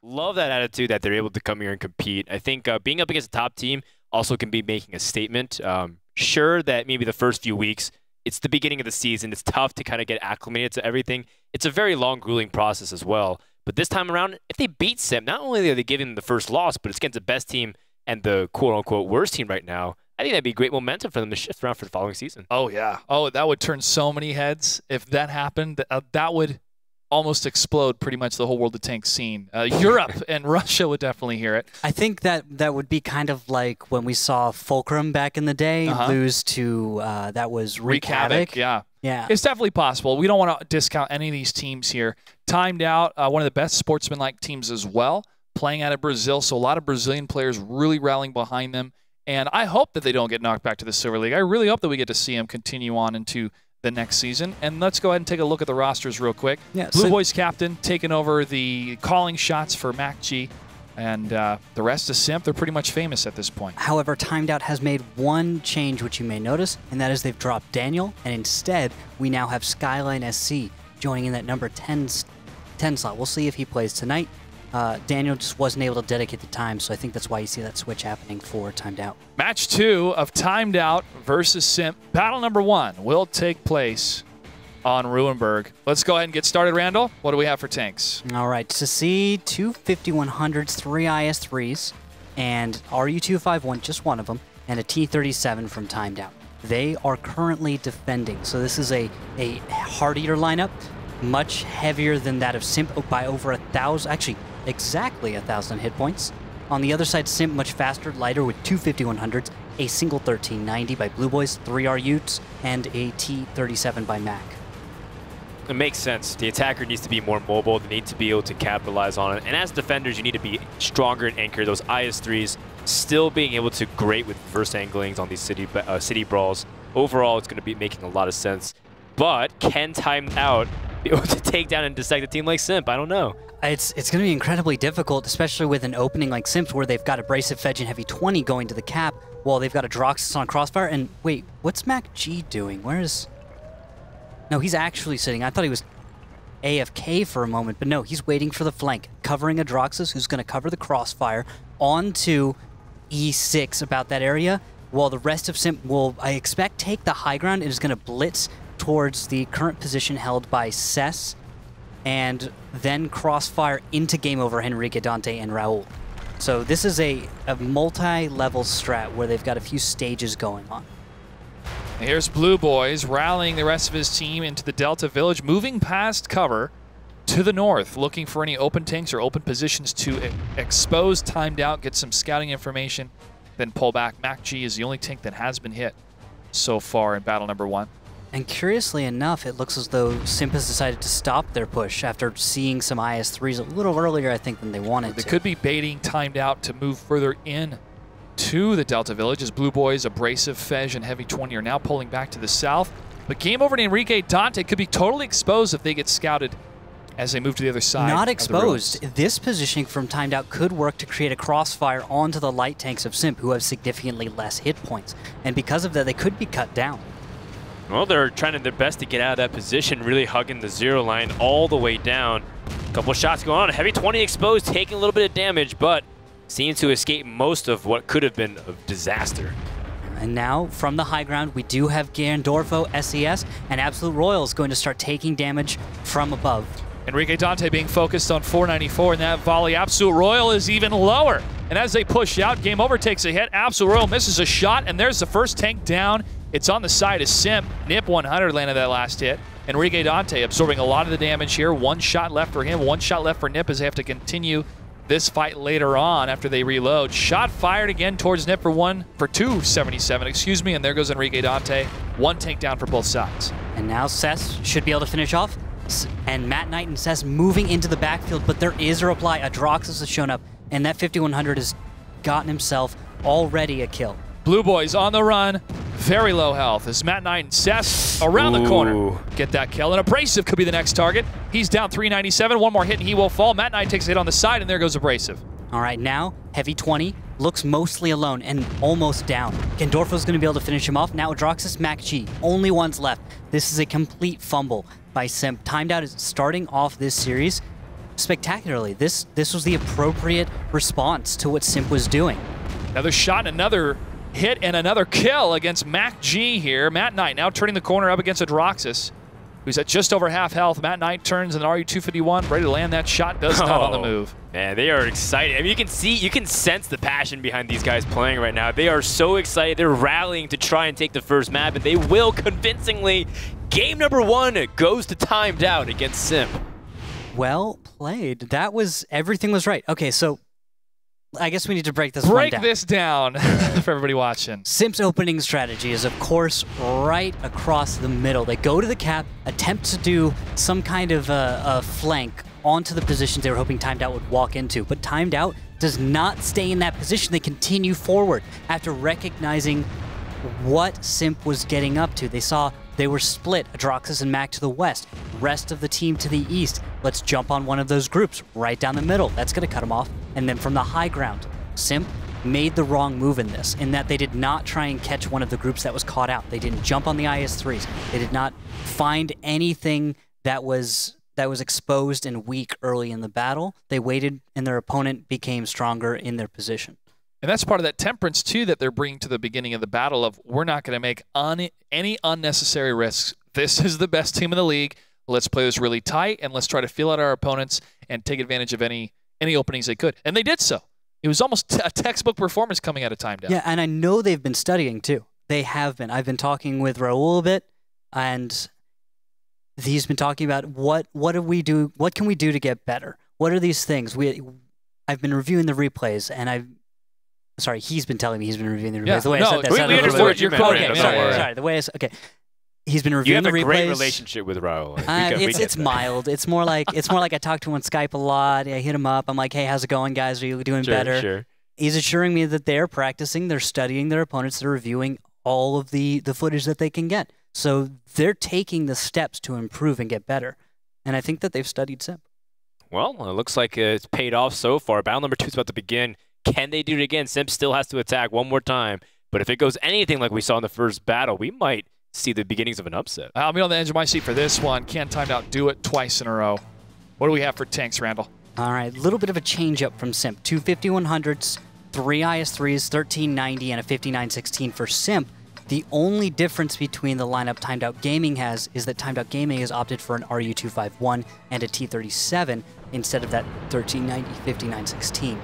Love that attitude that they're able to come here and compete. I think being up against a top team also can be making a statement. Sure that maybe the first few weeks, it's the beginning of the season. It's tough to kind of get acclimated to everything. It's a very long, grueling process as well. But this time around, if they beat SIMP, not only are they giving them the first loss, but it's against the best team and the quote-unquote worst team right now. I think that'd be great momentum for them to shift around for the following season. Oh, yeah. Oh, that would turn so many heads. If that happened, that would almost explode pretty much the whole World of Tanks scene. Europe and Russia would definitely hear it. I think that would be kind of like when we saw Fulcrum back in the day lose to, that was Wreak Havoc. Yeah. Yeah. It's definitely possible. We don't want to discount any of these teams here. Timed Out, one of the best sportsman-like teams as well, playing out of Brazil, so a lot of Brazilian players really rallying behind them. And I hope that they don't get knocked back to the Silver League. I really hope that we get to see them continue on into the next season. And let's go ahead and take a look at the rosters real quick. Yeah, Blue Boys captain taking over the calling shots for MacG. And the rest of SIMP, they're pretty much famous at this point. However, Timed Out has made one change which you may notice, and that is they've dropped Daniel, and instead we now have Skyline SC joining in that number 10 slot. We'll see if he plays tonight. Daniel just wasn't able to dedicate the time, so I think that's why you see that switch happening for Timed Out. Match 2 of Timed Out versus SIMP. Battle number 1 will take place on Ruinberg. Let's go ahead and get started, Randall. What do we have for tanks? All right, to see two 5100s, 3 IS-3s, and RU-251, just one of them, and a T-37 from Timed Out. They are currently defending, so this is a hard eater lineup, much heavier than that of SIMP by over 1,000, actually exactly 1,000 hit points. On the other side, SIMP much faster, lighter with two 5100s, a single 1390 by Blue Boys, 3 RUs, and a T-37 by Mac. It makes sense. The attacker needs to be more mobile. They need to be able to capitalize on it. And as defenders, you need to be stronger and anchor. Those IS-3s still being able to grate with reverse anglings on these city brawls. Overall, it's going to be making a lot of sense. But can Timed Out be able to take down and dissect a team like SIMP? I don't know. It's going to be incredibly difficult, especially with an opening like SIMP's where they've got Abrasive Fedge and Heavy 20 going to the cap while they've got a Droxus on Crossfire. And wait, what's MacG doing? Where is... No, he's actually sitting. I thought he was AFK for a moment, but no, he's waiting for the flank, covering a Droxus who's going to cover the Crossfire onto E6 about that area, while the rest of SIMP will, I expect, take the high ground and is going to blitz towards the current position held by Cess, and then Crossfire into game over Henrique, Dante, and Raul. So this is a multi-level strat where they've got a few stages going on. Here's Blue Boys rallying the rest of his team into the Delta Village, moving past cover to the north, looking for any open tanks or open positions to expose, Timed Out, get some scouting information, then pull back. MacG is the only tank that has been hit so far in battle number 1. And curiously enough, it looks as though SIMP has decided to stop their push after seeing some IS-3s a little earlier, I think, than they wanted to. They could be baiting Timed Out to move further in to the Delta Village as Blue Boys, Abrasive, Fedge, and Heavy 20 are now pulling back to the south. But game over to Henrique Dante could be totally exposed if they get scouted as they move to the other side. Not exposed. This positioning from Timed Out could work to create a crossfire onto the light tanks of SIMP, who have significantly less hit points. And because of that, they could be cut down. Well, they're trying their best to get out of that position, really hugging the zero line all the way down. A couple shots going on. Heavy 20 exposed, taking a little bit of damage, but seems to escape most of what could have been a disaster. And now, from the high ground, we do have Gandorfo, SES, and Absolute Royal is going to start taking damage from above. Henrique Dante being focused on 494, and that volley. Absolute Royal is even lower. And as they push out, Game Over takes a hit. Absolute Royal misses a shot, and there's the first tank down. It's on the side of SIMP. Nip 100 landed that last hit. Henrique Dante absorbing a lot of the damage here. One shot left for him, one shot left for Nip as they have to continue this fight later on after they reload. Shot fired again towards Nip for 277, excuse me, and there goes Henrique Dante. One tank down for both sides. And now Cess should be able to finish off. And Matt Knight and Cess moving into the backfield, but there is a reply. Adroxus has shown up, and that 5100 has gotten himself already a kill. Blue Boys on the run, very low health as Matt Knight and Cess around the corner get that kill. And Abrasive could be the next target. He's down 397, one more hit and he will fall. Matt Knight takes a hit on the side, and there goes Abrasive. All right, now Heavy 20 looks mostly alone and almost down. Gandorfo's going to be able to finish him off. Now Adroxus, MacG, only ones left. This is a complete fumble by SIMP. Timed Out is starting off this series spectacularly. This was the appropriate response to what Simp was doing. Another shot, another hit, and another kill against Mac G here. Matt Knight now turning the corner up against Adroxus, who's at just over half health. Matt Knight turns an RU-251, ready to land that shot, does not on the move. Man, they are excited. I mean, you can sense the passion behind these guys playing right now. They are so excited. They're rallying to try and take the first map, and they will convincingly. Game number 1 goes to Timed Out against Simp. Well played. That was, everything was right. Okay, so I guess we need to break this one down. Break this down for everybody watching. Simp's opening strategy is, of course, right across the middle. They go to the cap, attempt to do some kind of a flank onto the positions they were hoping Timed Out would walk into. But Timed Out does not stay in that position. They continue forward after recognizing what Simp was getting up to. They saw they were split, Adroxus and Mac to the west, rest of the team to the east. Let's jump on one of those groups right down the middle. That's going to cut them off. And then from the high ground, Simp made the wrong move in this, in that they did not try and catch one of the groups that was caught out. They didn't jump on the IS-3s. They did not find anything that was exposed and weak early in the battle. They waited, and their opponent became stronger in their position. And that's part of that temperance, too, that they're bringing to the beginning of the battle of, we're not going to make any unnecessary risks. This is the best team in the league. Let's play this really tight, and let's try to feel out our opponents and take advantage of any openings they could. And they did so. It was almost a textbook performance coming out of Timed Out. Yeah, and I know they've been studying, too. They have been. I've been talking with Raul a bit, and he's been talking about what do we do? What can we do to get better? What are these things? I've been reviewing the replays, and sorry, he's been telling me he's been reviewing the replays. Yeah, The way I said that. we understood what you meant. Okay, sorry. The way okay. He's been reviewing the replays. You have a great relationship with Raul. It's mild. It's more like I talk to him on Skype a lot. I hit him up. I'm like, hey, how's it going, guys? Are you doing better? Sure. He's assuring me that they're practicing, they're studying their opponents, they're reviewing all of the footage that they can get. So they're taking the steps to improve and get better. And I think that they've studied Simp. Well, it looks like it's paid off so far. Battle number 2 is about to begin. Can they do it again? Simp still has to attack one more time. But if it goes anything like we saw in the first battle, we might see the beginnings of an upset. I'll be on the edge of my seat for this one. Can Timed Out do it twice in a row? What do we have for tanks, Randall? All right, a little bit of a change up from Simp. 2 5100s, 3 IS-3s, 1390, and a 5916 for Simp. The only difference between the lineup Timed Out Gaming has is that Timed Out Gaming has opted for an RU-251 and a T-37 instead of that 1390, 5916.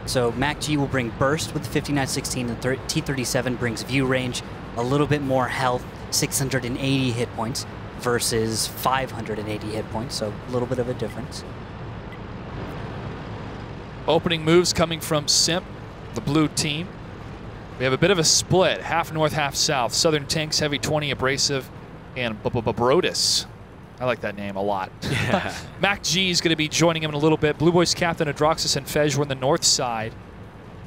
So Mac G will bring burst with the 5916, and the T-37 brings view range, a little bit more health, 680 hit points versus 580 hit points, so a little bit of a difference. Opening moves coming from Simp, the blue team. We have a bit of a split, half north, half south. Southern Tanks, Heavy 20, Abrasive, and Brodus. I like that name a lot. Yeah. Mac G is going to be joining him in a little bit. Blue Boys captain Adroxus and Fej were on the north side.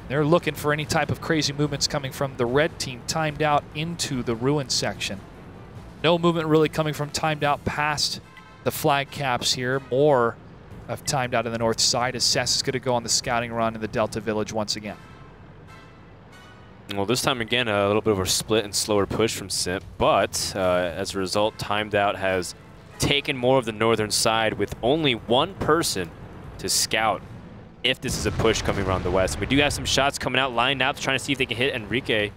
They're looking for any type of crazy movements coming from the red team, Timed Out into the ruin section. No movement really coming from Timed Out past the flag caps here. More of Timed Out in the north side as Sess is going to go on the scouting run in the Delta Village once again. Well, this time again, a little bit of a split and slower push from Simp, but as a result, Timed Out has taken more of the northern side with only one person to scout if this is a push coming around the west. We do have some shots coming out, lined up, trying to see if they can hit Enrique.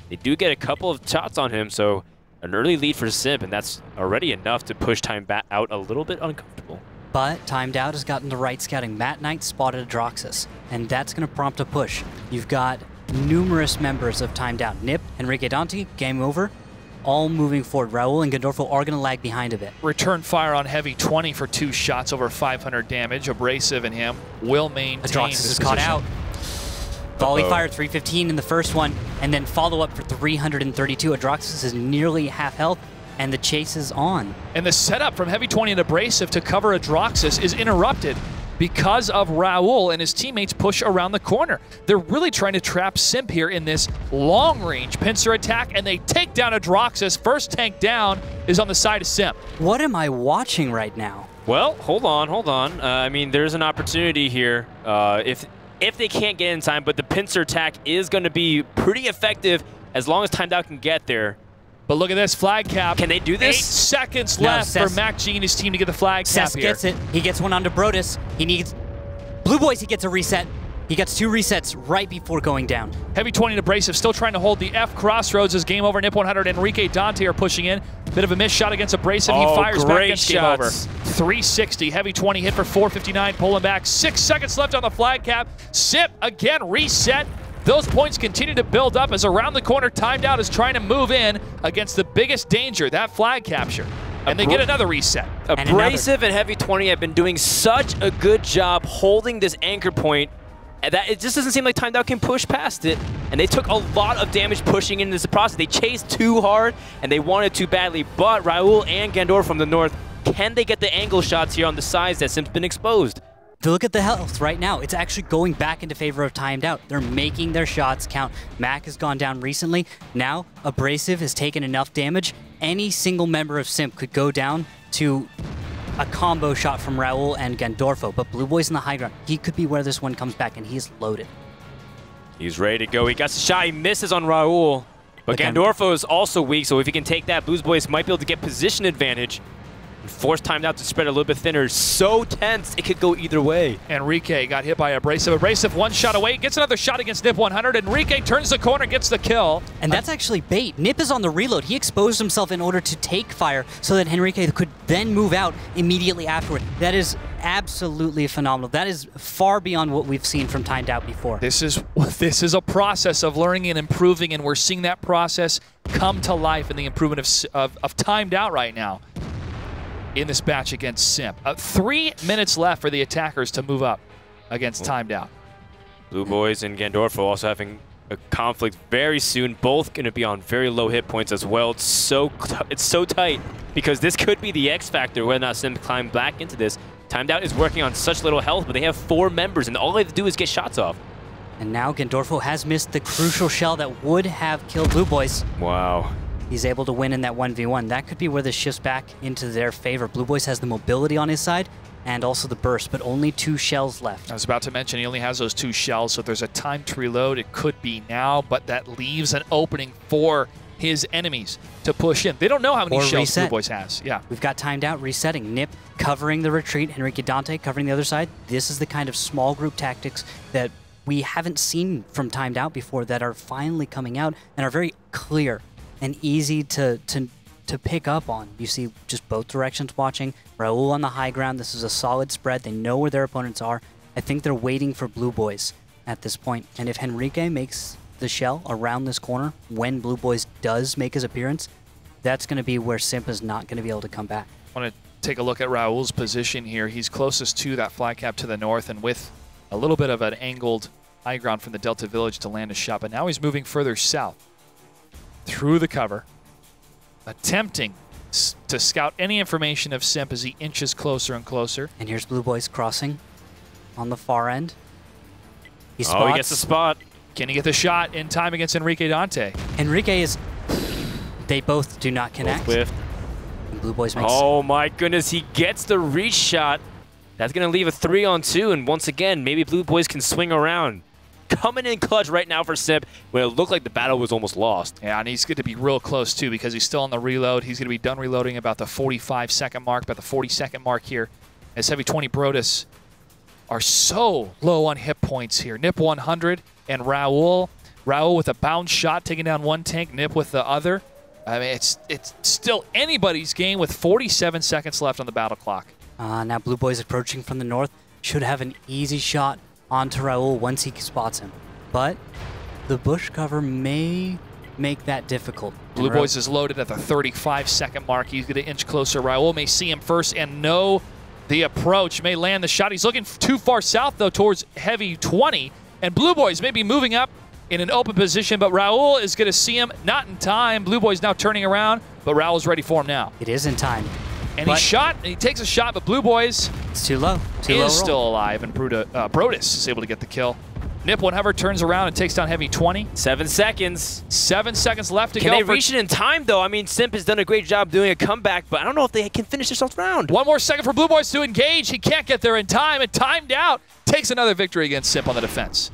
They do get a couple of shots on him, so an early lead for Simp, and that's already enough to push Timed Out a little bit uncomfortable. But Timed Out has gotten the right scouting. Matt Knight spotted Adroxus, and that's going to prompt a push. You've got numerous members of Timed Out. Nip, Enrique Dante, game over, all moving forward. Raul and Gandolfo are going to lag behind a bit. Return fire on Heavy 20 for 2 shots, over 500 damage. Abrasive and him will maintain Adroxus this is caught position. out. Volley fire 315 in the first one, and then follow up for 332. Adroxus is nearly half health, and the chase is on. And the setup from Heavy 20 and Abrasive to cover Adroxus is interrupted because of Raul and his teammates push around the corner. They're really trying to trap Simp here in this long-range pincer attack, and they take down Adroxus. First tank down is on the side of Simp. What am I watching right now? Well, hold on. I mean, there's an opportunity here if they can't get in time, but the pincer attack is going to be pretty effective as long as Timed Out can get there. But look at this flag cap. Can they do this? 8 seconds left for Mac G and his team to get the flag cap here. Gets it. He gets one onto Brodus. He needs Blue Boys. He gets a reset. He gets 2 resets right before going down. Heavy 20 to Abrasive, still trying to hold the F crossroads as game over. Nip 100, Enrique Dante are pushing in. Bit of a missed shot against Abrasive. He fires back against game over. 360, Heavy 20 hit for 459, pulling back. 6 seconds left on the flag cap. SIMP again reset. Those points continue to build up as around the corner Timed Out is trying to move in against the biggest danger, that flag capture. And they get another reset. Abrasive and Heavy 20 have been doing such a good job holding this anchor point that it just doesn't seem like Timed Out can push past it. And they took a lot of damage pushing into this process. They chased too hard and they wanted too badly. But Raul and Gandor from the north, can they get the angle shots here on the sides that Simp's been exposed? Look at the health right now. It's actually going back into favor of Timed Out. They're making their shots count. Mac has gone down recently. Now, Abrasive has taken enough damage. Any single member of SIMP could go down to a combo shot from Raul and Gandorfo, but Blue Boy's in the high ground. He could be where this one comes back, and he's loaded. He's ready to go. He got the shot. He misses on Raul, but Gandorfo is also weak, so if he can take that, Blue Boys might be able to get position advantage. Force Timed Out to spread a little bit thinner. So tense, it could go either way. Enrique got hit by Abrasive. Abrasive 1 shot away, gets another shot against Nip 100. Enrique turns the corner, gets the kill. And that's actually bait. Nip is on the reload. He exposed himself in order to take fire so that Enrique could then move out immediately afterward. That is absolutely phenomenal. That is far beyond what we've seen from Timed Out before. This is a process of learning and improving, and we're seeing that process come to life in the improvement of Timed Out right now in this match against SIMP. 3 minutes left for the attackers to move up against Timed Out. Blue Boys and Gandorfo also having a conflict very soon. Both going to be on very low hit points as well. It's so tight because this could be the X factor whether or not SIMP climb back into this. Timed Out is working on such little health, but they have 4 members, and all they have to do is get shots off. And now Gandorfo has missed the crucial shell that would have killed Blue Boys. Wow. He's able to win in that 1v1. That could be where this shifts back into their favor. Blue Boys has the mobility on his side and also the burst, but only 2 shells left. I was about to mention he only has those 2 shells, so if there's a time to reload, it could be now, but that leaves an opening for his enemies to push in. They don't know how many shells Blue Boys has. Yeah. We've got Timed Out resetting. Nip covering the retreat, Enrique Dante covering the other side. This is the kind of small group tactics that we haven't seen from Timed Out before that are finally coming out and are very clear and easy to pick up on. You see just both directions watching. Raul on the high ground. This is a solid spread. They know where their opponents are. I think they're waiting for Blue Boys at this point. And if Enrique makes the shell around this corner when Blue Boys does make his appearance, that's going to be where SIMP is not going to be able to come back. I want to take a look at Raul's position here. He's closest to that flag cap to the north and with a little bit of an angled high ground from the Delta Village to land a shot, but now he's moving further south through the cover, attempting to scout any information of SIMP as he inches closer and closer. And here's Blue Boys crossing on the far end. He gets the spot. Can he get the shot in time against Enrique Dante? Enrique is... They both do not connect. Both whiffed. And Blue Boys makes... Oh my goodness, he gets the reach shot. That's going to leave a 3-on-2, and once again, maybe Blue Boys can swing around. Coming in clutch right now for SIMP when it looked like the battle was almost lost. Yeah, and he's going to be real close too because he's still on the reload. He's going to be done reloading about the 45-second mark, about the 40-second mark here as Heavy 20 Brodus are so low on hit points here. Nip 100 and Raul. Raul with a bounce shot taking down 1 tank, Nip with the other. I mean, it's still anybody's game with 47 seconds left on the battle clock. Now Blue Boys approaching from the north should have an easy shot onto Raul once he spots him. But the bush cover may make that difficult. Blue Boys is loaded at the 35-second mark. He's going to inch closer. Raul may see him first and know the approach, may land the shot. He's looking too far south, though, towards Heavy 20. And Blue Boys may be moving up in an open position, but Raul is going to see him not in time. Blue Boys now turning around, but Raul's ready for him now. It is in time. And he takes a shot, but Blue Boys it's too low. Is still alive, and Brodus is able to get the kill. Nip 100 turns around and takes down Heavy 20. 7 seconds. 7 seconds left to go. Can they reach it in time, though? I mean, SIMP has done a great job doing a comeback, but I don't know if they can finish this round. 1 more second for Blue Boys to engage. He can't get there in time, and Timed Out takes another victory against SIMP on the defense.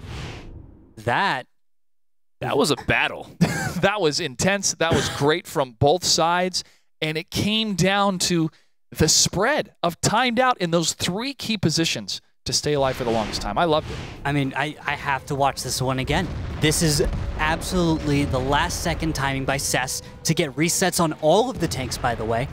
That That was a battle. That was intense. That was great from both sides. And it came down to the spread of timed out in those 3 key positions to stay alive for the longest time. I loved it. I mean, I have to watch this one again. This is absolutely the last second timing by Cess to get resets on all of the tanks, by the way.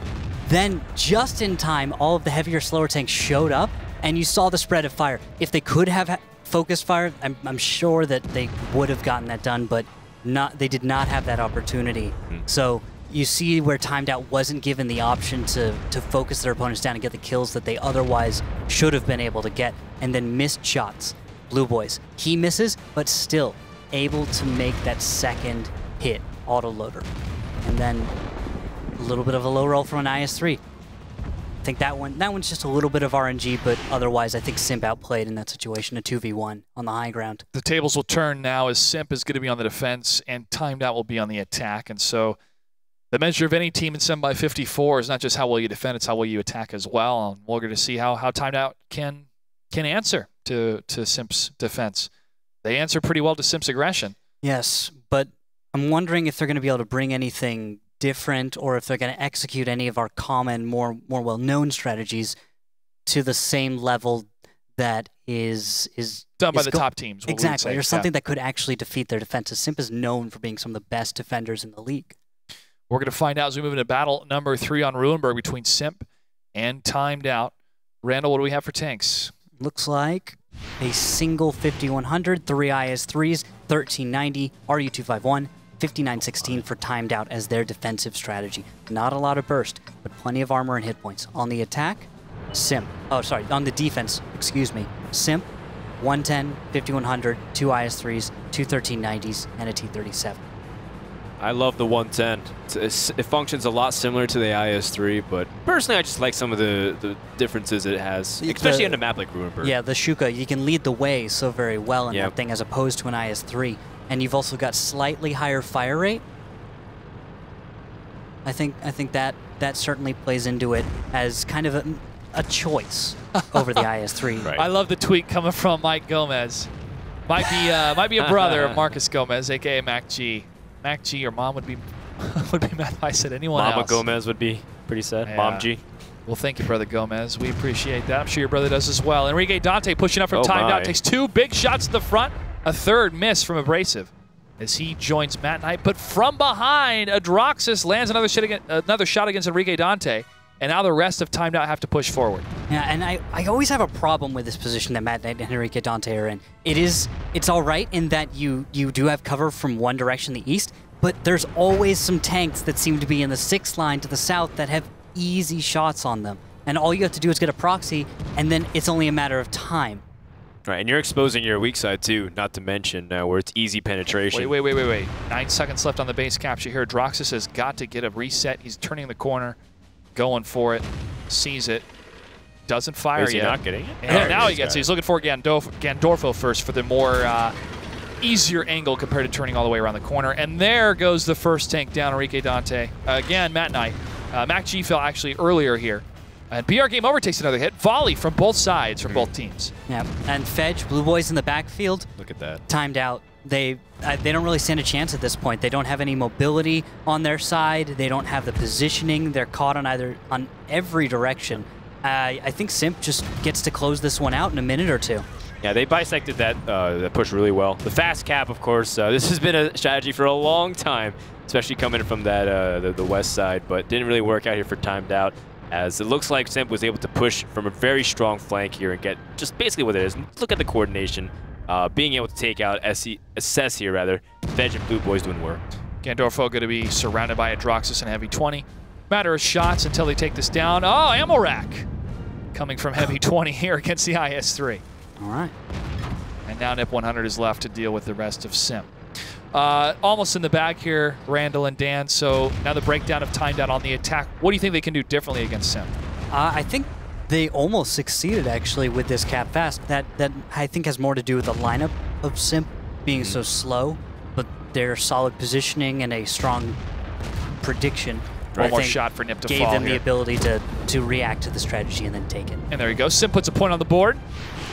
Then, just in time, all of the heavier, slower tanks showed up, and you saw the spread of fire. If they could have focused fire, I'm sure that they would have gotten that done, but they did not have that opportunity. So you see where timed out wasn't given the option to focus their opponents down and get the kills that they otherwise should have been able to get, and then missed shots. Blue Boys, he misses, but still able to make that second hit, autoloader. And then a little bit of a low roll from an IS-3. I think that one's just a little bit of RNG, but otherwise I think Simp outplayed in that situation, a 2v1 on the high ground. The tables will turn now as Simp is going to be on the defense and timed out will be on the attack. And so the measure of any team in 7x54 is not just how well you defend, it's how well you attack as well. And we're going to see how timed out can answer to Simp's defense. They answer pretty well to Simp's aggression. Yes, but I'm wondering if they're going to be able to bring anything different, or if they're going to execute any of our common, more well-known strategies to the same level that is done by the top teams. Exactly, or something that could actually defeat their defenses. Simp is known for being some of the best defenders in the league. We're going to find out as we move into battle number 3 on Ruinberg between Simp and timed out. Randall, what do we have for tanks? Looks like a single 5100, 3 IS-3s, 1390, RU-251, 5916 for timed out as their defensive strategy. Not a lot of burst, but plenty of armor and hit points. On the attack, Simp. Oh, sorry, on the defense, excuse me. Simp, 110, 5100, 2 IS-3s, 2 1390s, and a T-37. I love the 110. It functions a lot similar to the IS-3, but personally I just like some of the differences it has, especially on a map like Ruinberg. Yeah, the Shuka, you can lead the way so very well in that thing as opposed to an IS-3. And you've also got slightly higher fire rate. I think that certainly plays into it as kind of a choice over the IS-3. Right. I love the tweet coming from Mike Gomez. Might be a brother of Marcus Gomez, aka Mac G. Mac G, your mom would be mad if I said anyone else. Mama Gomez would be pretty sad. Yeah. Mom G. Well, thank you, Brother Gomez. We appreciate that. I'm sure your brother does as well. Enrique Dante pushing up from timed out. Takes 2 big shots to the front. A third miss from Abrasive as he joins Matt Knight. But from behind, Adroxis lands another shot against Enrique Dante. And now the rest of timed out have to push forward. Yeah, and I always have a problem with this position that Matt Knight and Enrique Dante are in. It's all right in that you do have cover from one direction, the east, but there's always some tanks that seem to be in the 6th line to the south that have easy shots on them. And all you have to do is get a proxy, and then it's only a matter of time. Right, and you're exposing your weak side too, not to mention where it's easy penetration. Wait. 9 seconds left on the base capture here. Droxus has got to get a reset. He's turning the corner, going for it, sees it, doesn't fire yet. Is he not getting it? And now he gets it. He's looking for Gandorfo first for the more easier angle compared to turning all the way around the corner. And there goes the first tank down, Enrique Dante. Again, Matt Knight. Mac G fell actually earlier here. And BR Game Over takes another hit. Volley from both sides from both teams. Yeah, and Fedge, Blue Boys in the backfield. Look at that. Timed out. They don't really stand a chance at this point. They don't have any mobility on their side. They don't have the positioning. They're caught on every direction. I think Simp just gets to close this one out in a minute or two. Yeah, they bisected that push really well. The fast cap, of course, this has been a strategy for a long time, especially coming from that the west side, but didn't really work out here for timed out, as it looks like Simp was able to push from a very strong flank here and get just basically what it is. Look at the coordination, being able to take out Assess here, rather. Fedge and Blue Boys doing work. Gandorfo going to be surrounded by Adroxis and Heavy 20. Matter of shots until they take this down. Oh, ammo rack coming from Heavy 20 here against the IS-3. All right. And now NIP 100 is left to deal with the rest of Simp. Almost in the bag here, Randall and Dan. So now the breakdown of timed out on the attack. What do you think they can do differently against Simp? I think they almost succeeded, actually, with this cap fast. That I think has more to do with the lineup of Simp being so slow, but their solid positioning and a strong prediction. One more shot for Nip to fall gave them here. The ability to react to the strategy and then take it. And there you go. Simp puts a point on the board.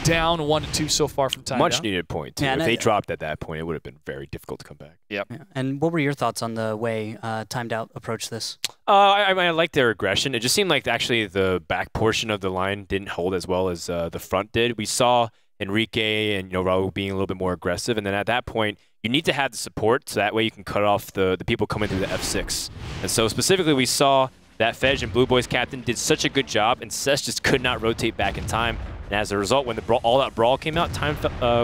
down 1-2 so far from time Much down. needed point, too. Yeah, if they dropped at that point, it would have been very difficult to come back. Yep. Yeah. And what were your thoughts on the way Timed Out approached this? I like their aggression. It just seemed like actually the back portion of the line didn't hold as well as the front did. We saw Enrique and Raul being a little bit more aggressive, and then at that point, you need to have the support so that way you can cut off the people coming through the F6. And so specifically, we saw that Fej and Blue Boys captain did such a good job, and Sesh just could not rotate back in time. And as a result, when the all-out brawl came out, time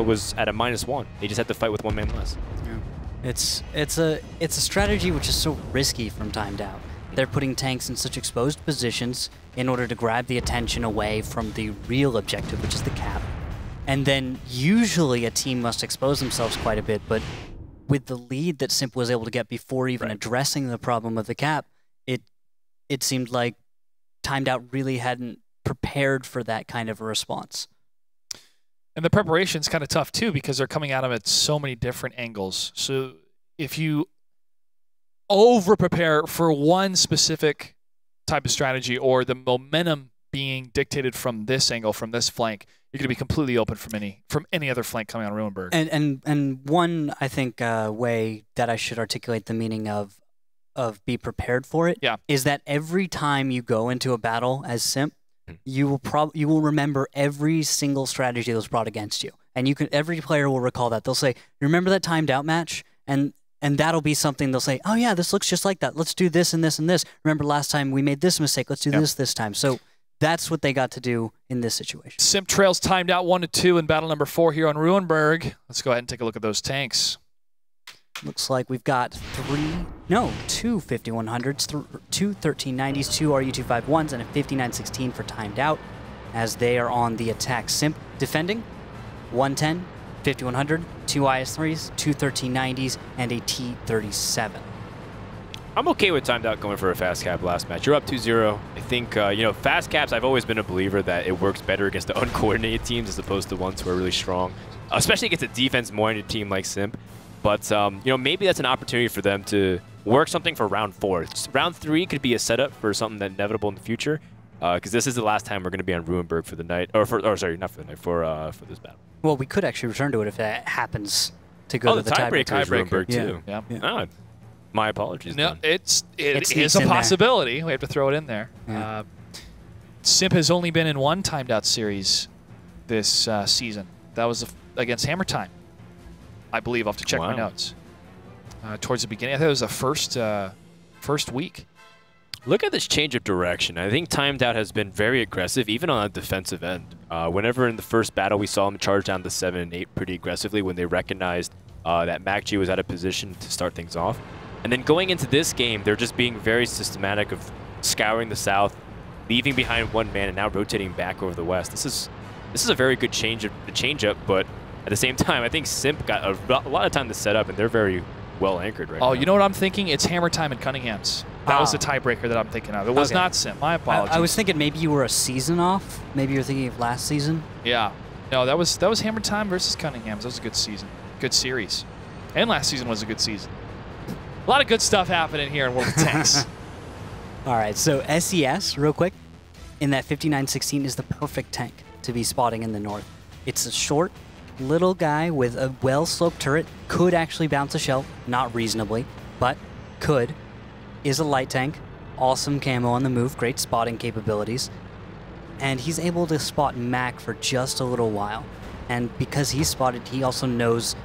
was at a -1. They just had to fight with 1 man less. Yeah. It's a strategy which is so risky from Timed Out. They're putting tanks in such exposed positions in order to grab the attention away from the real objective, which is the cap. And then usually a team must expose themselves quite a bit, but with the lead that Simp was able to get before even addressing the problem of the cap, it seemed like Timed Out really hadn't prepared for that kind of a response. And the preparation's kind of tough too because they're coming at them at so many different angles. So if you over-prepare for one specific type of strategy or the momentum being dictated from this angle, from this flank, you're going to be completely open from any other flank coming on Ruinberg. And one, I think, way that I should articulate the meaning of be prepared for it is that every time you go into a battle as Simp, you will remember every single strategy that was brought against you, and every player will recall that. They'll say, "Remember that Timed Out match?" And that'll be something they'll say, "Oh yeah, this looks just like that. Let's do this and this and this. Remember last time we made this mistake. Let's do this time." So that's what they got to do in this situation. Simp trails Timed Out 1-2 in battle number 4 here on Ruinberg. Let's go ahead and take a look at those tanks. Looks like we've got two 5100s, two 1390s, two RU-251s, and a 5916 for Timed Out as they are on the attack. Simp defending 110, 5100, two IS-3s, two 1390s, and a T-37. I'm okay with Timed Out going for a fast cap last match. You're up 2-0. I think, fast caps, I've always been a believer that it works better against the uncoordinated teams as opposed to ones who are really strong, especially against a defense-minded team like Simp. But, maybe that's an opportunity for them to work something for round 4. Round 3 could be a setup for something that's inevitable in the future, because this is the last time we're going to be on Ruinberg for the night, not for the night, for this battle. Well, we could actually return to it if that happens to go to the tiebreaker is Ruinberg too. Yeah. Oh, my apologies. No, then. it is a possibility. We have to throw it in there. Yeah. Simp has only been in one Timed Out series this season. That was against Hammer Time, I believe. I'll have to check my notes. Towards the beginning, I think it was the first week. Look at this change of direction. I think Timed Out has been very aggressive, even on the defensive end. Whenever in the first battle we saw him charge down to 7 and 8 pretty aggressively when they recognized that MacG was out of position to start things off. And then going into this game, they're just being very systematic of scouring the south, leaving behind 1 man, and now rotating back over the west. This is a very good change up, but at the same time, I think Simp got a lot of time to set up, and they're very well anchored right now. Oh, you know what I'm thinking? It's Hammer Time and Cunningham's. That was the tiebreaker that I'm thinking of. It was not Simp. My apologies. I was thinking maybe you were a season off. Maybe you're thinking of last season. Yeah. No, that was Hammer Time versus Cunningham's. That was a good season. Good series. And last season was a good season. A lot of good stuff happening here in World of Tanks. All right, so SES, real quick, in that 5916 is the perfect tank to be spotting in the north. It's a short, little guy with a well-sloped turret, could actually bounce a shell, not reasonably, but could. Is a light tank, awesome camo on the move, great spotting capabilities, and he's able to spot Mac for just a little while. And because he's spotted, he also knows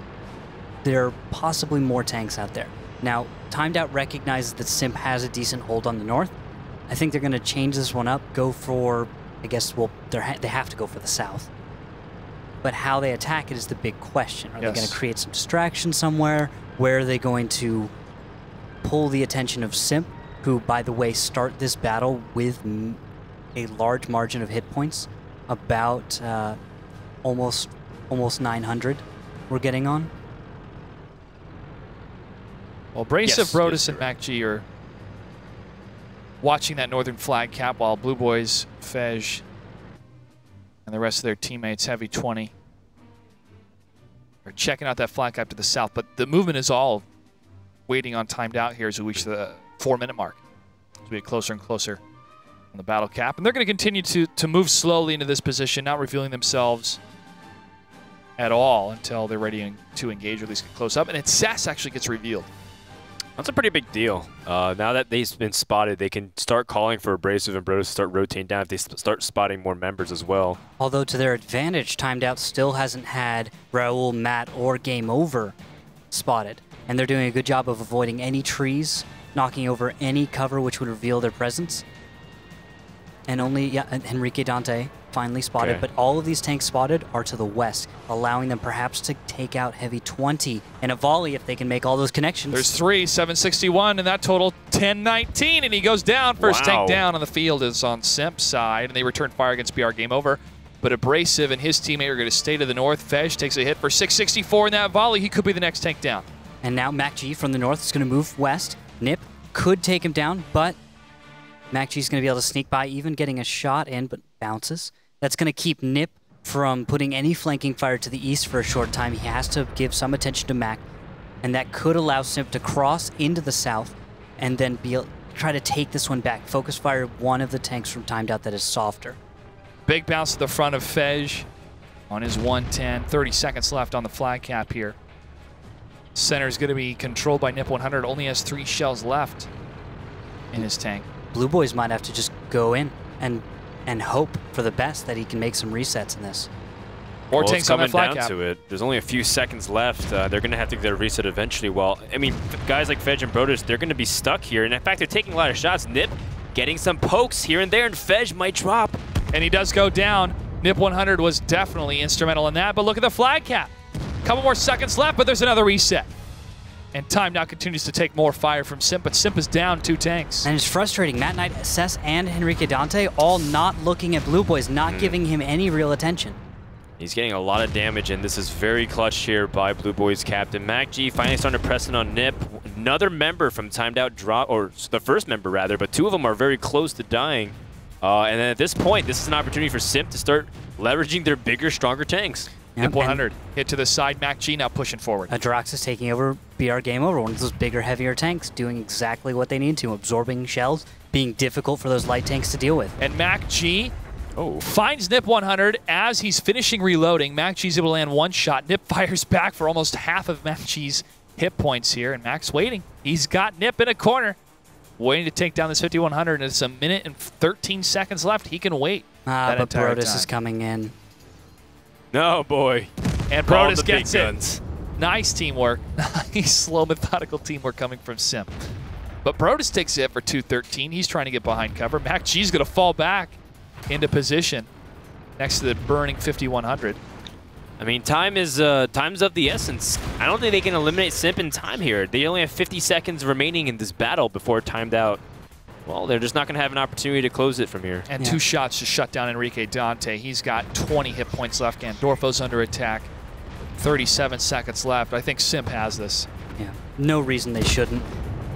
there are possibly more tanks out there. Now, Timed Out recognizes that Simp has a decent hold on the north. I think they're going to change this one up, go for, I guess, well, they have to go for the south. But how they attack it is the big question. Are they going to create some distraction somewhere? Where are they going to pull the attention of Simp, who, by the way, start this battle with a large margin of hit points, about almost 900 we're getting on? Well, Bracef, Brodus, and MacG are watching that northern flag cap while Blue Boys, Fej, and the rest of their teammates, Heavy 20, are checking out that flag cap to the south. But the movement is all waiting on Timed Out here as we reach the 4-minute mark. As we get closer and closer on the battle cap. And they're going to continue to move slowly into this position, not revealing themselves at all until they're ready to engage or at least get close up. And then Sass actually gets revealed. That's a pretty big deal. Now that they've been spotted, they can start calling for Abrasive and Brotus to start rotating down if they start spotting more members as well. Although to their advantage, Timed Out still hasn't had Raul, Matt, or Game Over spotted. And they're doing a good job of avoiding any trees, knocking over any cover which would reveal their presence. And only, Enrique Dante finally spotted, Okay. but all of these tanks spotted are to the west, allowing them perhaps to take out Heavy 20 and a volley if they can make all those connections. There's 3, 761, and that total 1019, and he goes down. First Wow. tank down on the field is on Simp's side, and they return fire against BR. Game over. But Abrasive and his teammate are going to stay to the north. Fej takes a hit for 664 in that volley. He could be the next tank down. And now Mac G from the north is going to move west. Nip could take him down, but Mac G's going to be able to sneak by, even getting a shot in, but bounces. That's going to keep Nip from putting any flanking fire to the east for a short time. He has to give some attention to Mac, and that could allow Simp to cross into the south and then try to take this one back. Focus fire one of the tanks from Timed Out that is softer. Big bounce to the front of Fej on his 110. 30 seconds left on the flag cap here. Center is going to be controlled by Nip 100. Only has 3 shells left in his tank. Blue Boys might have to just go in and hope for the best that he can make some resets in this. More Well, tanks it's on that coming flag down cap. to it. There's only a few seconds left. They're going to have to get their reset eventually. Well, I mean, guys like Fej and Brotus, they're going to be stuck here. And in fact, they're taking a lot of shots. Nip getting some pokes here and there, and Fej might drop. And he does go down. Nip 100 was definitely instrumental in that, but look at the flag cap. Couple more seconds left, but there's another reset. And time now continues to take more fire from Simp, but Simp is down 2 tanks. And it's frustrating. Matt Knight, Cess, and Enrique Dante all not looking at Blue Boys, not giving him any real attention. He's getting a lot of damage, and this is very clutch here by Blue Boys captain. Mac G finally starting to press in on Nip. Another member from Timed Out drop, or the first member rather, but 2 of them are very close to dying. And then at this point, this is an opportunity for Simp to start leveraging their bigger, stronger tanks. Nip 100 hit to the side. Mac G now pushing forward. Adrox is taking over BR Game Over, one of those bigger, heavier tanks, doing exactly what they need to, absorbing shells, being difficult for those light tanks to deal with. And Mac G finds Nip 100 as he's finishing reloading. Mac G's able to land 1 shot. Nip fires back for almost half of Mac G's hit points here, and Mac's waiting. He's got Nip in a corner, waiting to take down this 5100, and it's 1 minute and 13 seconds left. He can wait. But Brotus is coming in. No, boy. And Call Brotus the gets big it. guns. Nice teamwork. Nice, slow, methodical teamwork coming from Simp. But Brotus takes it for 213. He's trying to get behind cover. Mac G's going to fall back into position next to the burning 5100. I mean, time's of the essence. I don't think they can eliminate Simp in time here. They only have 50 seconds remaining in this battle before Timed Out. Well, they're just not going to have an opportunity to close it from here. And 2 shots to shut down Enrique Dante. He's got 20 hit points left. Gandorfo's under attack. 37 seconds left. I think Simp has this. Yeah, no reason they shouldn't.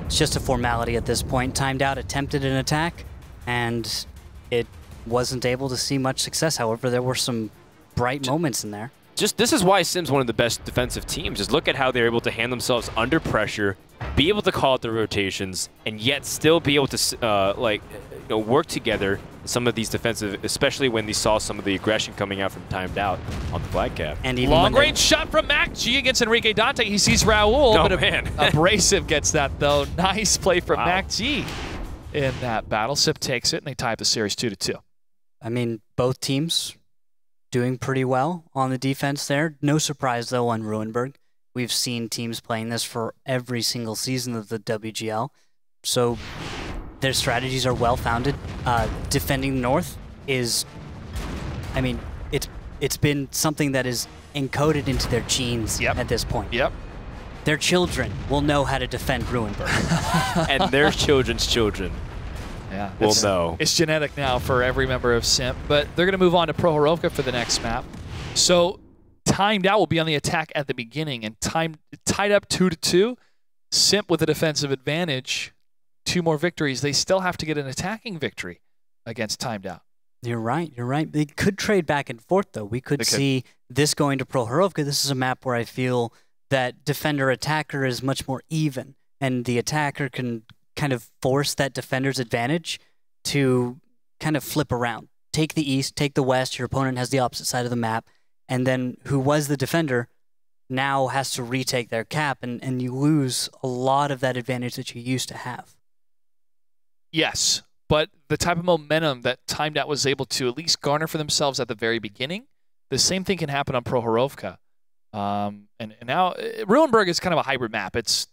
It's just a formality at this point. Timed Out attempted an attack, and it wasn't able to see much success. However, there were some bright moments in there. This is why Sim's one of the best defensive teams. Just look at how they're able to hand themselves under pressure, be able to call out the rotations, and yet still be able to work together in some of these defensive, especially when they saw some of the aggression coming out from Timed Out on the flag cap. And even Long-range shot from Mac G against Enrique Dante. He sees Raul, Oh, but man. Abrasive gets that, though. Nice play from Mac G in that battle. Simp takes it, and they tie up the series 2-2. I mean, both teams doing pretty well on the defense there. No surprise, though, on Ruinberg. We've seen teams playing this for every single season of the WGL. So their strategies are well-founded. Defending the North is, I mean, it's been something that is encoded into their genes at this point. Yep. Their children will know how to defend Ruinberg. And their children's children will know. It's genetic now for every member of Simp, but they're going to move on to Prohorovka for the next map. So Timed Out will be on the attack at the beginning, and tied up 2-2. Simp with a defensive advantage. 2 more victories. They still have to get an attacking victory against Timed Out. You're right. You're right. They could trade back and forth, though. We could see this going to Prohorovka. This is a map where I feel that defender-attacker is much more even, and the attacker can kind of force that defender's advantage to kind of flip around. Take the east, take the west. Your opponent has the opposite side of the map, and then who was the defender now has to retake their cap, and you lose a lot of that advantage that you used to have. Yes, but the type of momentum that Timed Out was able to at least garner for themselves at the very beginning, the same thing can happen on Prohorovka. And now Ruinberg is kind of a hybrid map. It's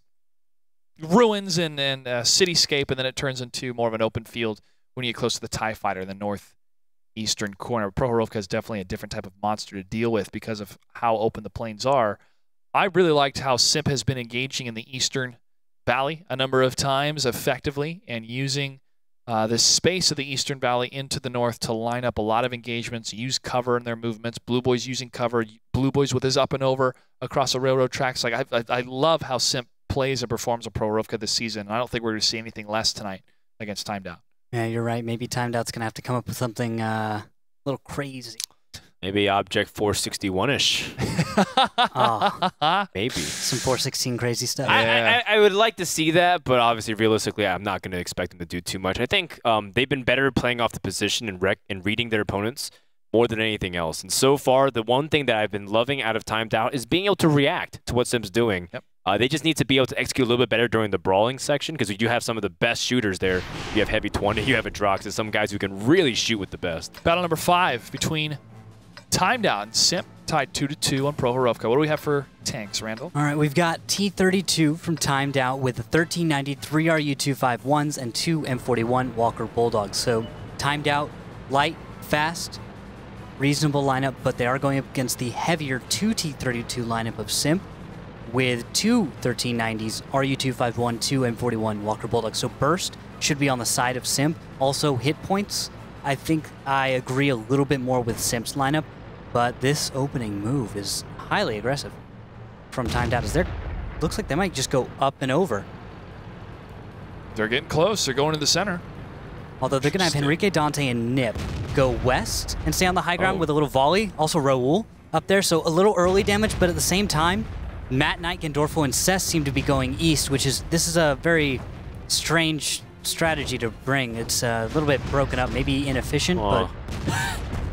ruins and cityscape, and then it turns into more of an open field when you get close to the TIE Fighter in the northeastern corner. Prohorovka is definitely a different type of monster to deal with because of how open the plains are. I really liked how SIMP has been engaging in the Eastern Valley a number of times effectively and using the space of the Eastern Valley into the north to line up a lot of engagements, use cover in their movements. Blue Boy's using cover. Blue Boy's with his up and over across the railroad tracks. Like I love how SIMP plays and performs on Prohorovka this season. I don't think we're going to see anything less tonight against Timed Out. Yeah, you're right. Maybe Timed Out's going to have to come up with something a little crazy. Maybe Object 461-ish. Oh, maybe. Some 416 crazy stuff. I would like to see that, but obviously, realistically, I'm not going to expect them to do too much. I think they've been better playing off the position and reading their opponents more than anything else. And so far, the one thing that I've been loving out of Timed Out is being able to react to what SIMP's doing. Yep. They just need to be able to execute a little bit better during the brawling section because you have some of the best shooters there. You have Heavy 20, you have Adrox, and some guys who can really shoot with the best. Battle number 5 between Timed Out and SIMP, tied 2-2 on Prohorovka. What do we have for tanks, Randall? All right, we've got T-32 from Timed Out with the 1390 3 RU-251s and 2 M41 Walker Bulldogs. So Timed Out, light, fast, reasonable lineup, but they are going up against the heavier 2 T-32 lineup of SIMP with 2 1390s, RU-251, 2 M41 Walker Bulldogs. So burst should be on the side of SIMP. Also hit points, I think I agree a little bit more with SIMP's lineup, but this opening move is highly aggressive from Timed Out. Looks like they might just go up and over. They're getting close. They're going to the center. Although they're going to have Henrique, Dante, and Nip go west and stay on the high ground with a little volley. Also Raul up there, so a little early damage, but at the same time, Matt Knight, Gandorfo, and Cess seem to be going east, this is a very strange strategy to bring. It's a little bit broken up, maybe inefficient, but...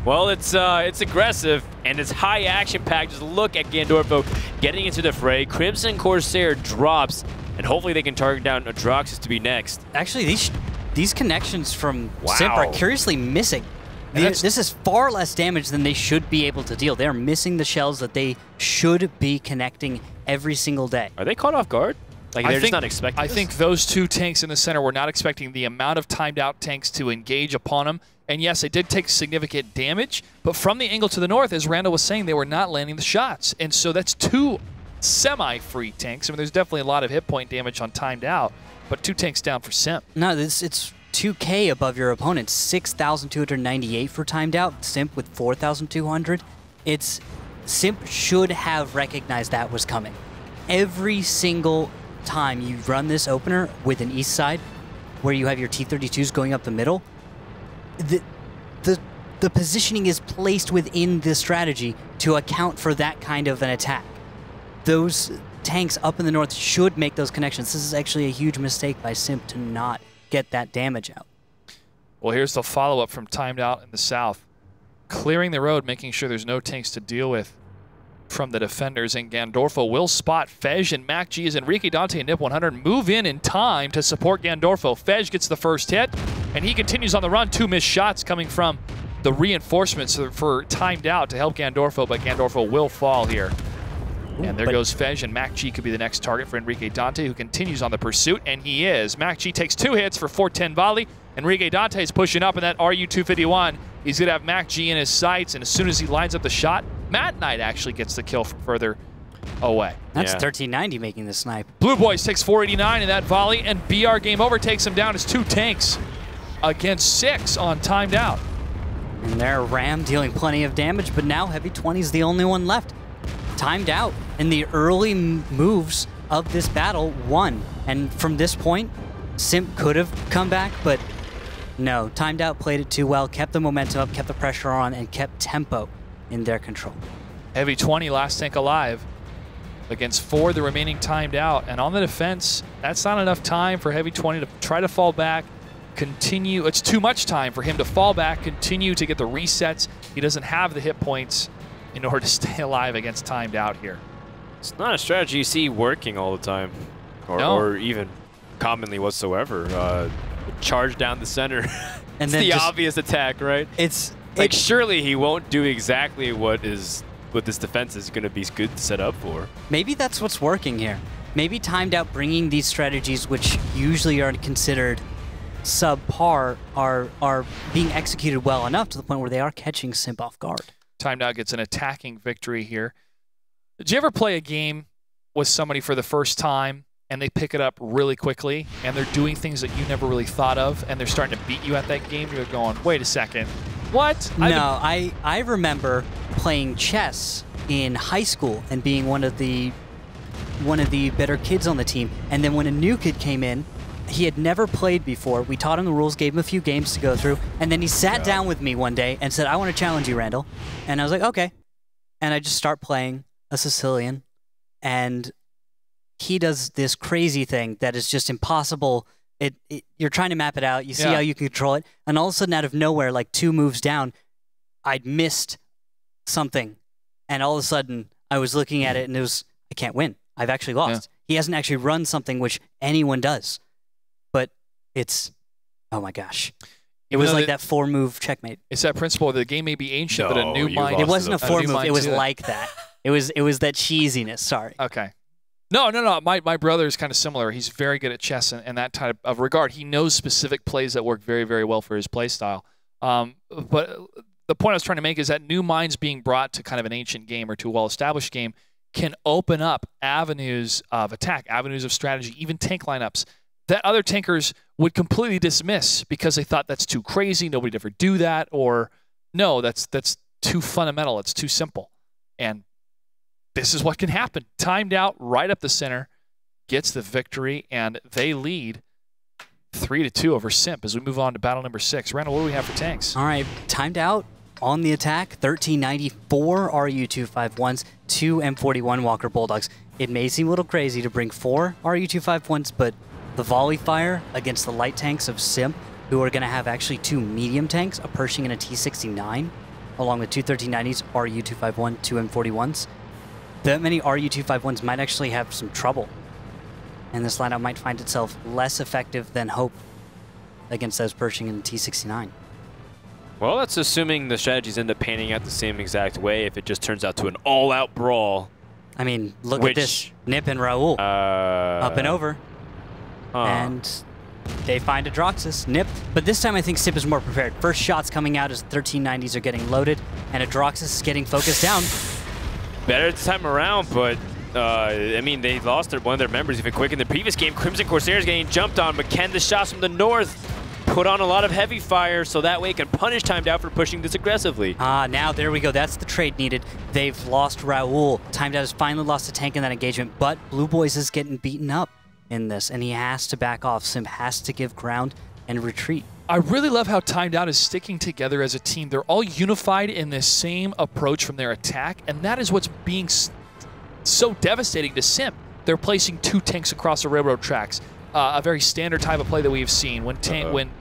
Well, it's aggressive, and it's high action packed. Just look at Gandorfo getting into the fray. Crimson Corsair drops, and hopefully they can target down Adroxus to be next. Actually, these connections from SIMP are curiously missing. This is far less damage than they should be able to deal. They're missing the shells that they should be connecting every single day. Are they caught off guard? Like they're just not expecting this? I think those 2 tanks in the center were not expecting the amount of Timed Out tanks to engage upon them. And yes, they did take significant damage, but from the angle to the north, as Randall was saying, they were not landing the shots. And so that's 2 semi-free tanks. I mean, there's definitely a lot of hit point damage on Timed Out, but 2 tanks down for SIMP. No, it's 2K above your opponent. 6,298 for Timed Out. SIMP with 4,200. SIMP should have recognized that was coming. Every single time you run this opener with an east side, where you have your T-32s going up the middle, the positioning is placed within the strategy to account for that kind of an attack. Those tanks up in the north should make those connections. This is actually a huge mistake by SIMP to not get that damage out. Well, here's the follow-up from Timed Out in the south. Clearing the road, making sure there's no tanks to deal with from the defenders, and Gandorfo will spot Fej and Mac G as Enrique, Dante, and Nip 100 move in time to support Gandorfo. Fej gets the first hit, and he continues on the run. 2 missed shots coming from the reinforcements for Timed Out to help Gandorfo, but Gandorfo will fall here. And there goes Fej, and Mac G could be the next target for Enrique Dante, who continues on the pursuit, and he is. Mac G takes 2 hits for 410 volley. Enrique Dante is pushing up in that RU-251. He's going to have Mac G in his sights, and as soon as he lines up the shot, Matt Knight actually gets the kill from further away. That's 1390 making the snipe. Blue Boys takes 489 in that volley, and BR Game Over takes him down as 2 tanks against 6 on Timed Out. And there, Ram dealing plenty of damage, but now Heavy 20 is the only one left. Timed Out in the early moves of this battle won. And from this point, SIMP could have come back, but no. Timed Out played it too well, kept the momentum up, kept the pressure on, and kept tempo in their control. Heavy 20, last tank alive against 4 the remaining Timed Out. And on the defense, that's not enough time for Heavy 20 to try to fall back, continue. It's too much time for him to fall back, continue to get the resets. He doesn't have the hit points in order to stay alive against Timed Out here. It's not a strategy you see working all the time, or even commonly whatsoever. Charge down the center. And it's then the just, obvious attack, right? It's like surely he won't do exactly what this defense is going to be good to set up for. Maybe that's what's working here. Maybe Timed Out bringing these strategies, which usually are considered subpar, are being executed well enough to the point where they are catching Simp off guard. Timed Out gets an attacking victory here. Did you ever play a game with somebody for the first time and they pick it up really quickly and they're doing things that you never really thought of and they're starting to beat you at that game? You're going, wait a second, what? No, I remember playing chess in high school and being one of the better kids on the team. And then when a new kid came in, he had never played before. We taught him the rules, gave him a few games to go through, and then he sat down with me one day and said, I want to challenge you, Randall. And I was like, okay. And I just start playing a Sicilian, and he does this crazy thing that is just impossible. You're trying to map it out. You see how you can control it. And all of a sudden, out of nowhere, like 2 moves down, I'd missed something. And all of a sudden, I was looking at it, and it was, I can't win. I've actually lost. He hasn't actually run something which anyone does. But it's, oh my gosh. It was like that 4-move checkmate. It's that principle that the game may be ancient, but a new mind. It wasn't a 4-move. It was like that. It was that cheesiness. Sorry. Okay. No. My brother is kind of similar. He's very good at chess and that type of regard. He knows specific plays that work very, very well for his play style. But the point I was trying to make is that new minds being brought to kind of an ancient game or to a well-established game can open up avenues of attack, avenues of strategy, even tank lineups that other tankers would completely dismiss because they thought that's too crazy, nobody'd ever do that, or no, that's too fundamental, it's too simple. And this is what can happen. Timed Out right up the center, gets the victory, and they lead 3-2 over Simp as we move on to battle number 6. Randall, what do we have for tanks? All right, Timed Out on the attack, 1394 RU-251s, 2 M41 Walker Bulldogs. It may seem a little crazy to bring 4 RU-251s, but the volley fire against the light tanks of Simp, who are going to have actually 2 medium tanks, a Pershing and a T-69, along with 2 1390s, RU-251, 2 M41s. That many RU-251s might actually have some trouble, and this lineup might find itself less effective than hope against those Pershing and T-69. Well, that's assuming the strategies end up panning out the same exact way if it just turns out to an all-out brawl. I mean, look at this. Nip and Raul up and over. And they find a Droxus. Nip. But this time I think Simp is more prepared. First shots coming out as 1390s are getting loaded, and a Droxus is getting focused down. Better this time around, but I mean, they lost one of their members even quick in the previous game. Crimson Corsairs getting jumped on, but can the shots from the north put on a lot of heavy fire so that way it can punish Timed Out for pushing this aggressively? Now there we go. That's the trade needed. They've lost Raul. Timed Out has finally lost a tank in that engagement, but Blue Boys is getting beaten up in this, and he has to back off. Simp has to give ground and retreat. I really love how Timed Out is sticking together as a team. They're all unified in this same approach from their attack, and that is what's being so devastating to Simp. They're placing 2 tanks across the railroad tracks, a very standard type of play that we've seen when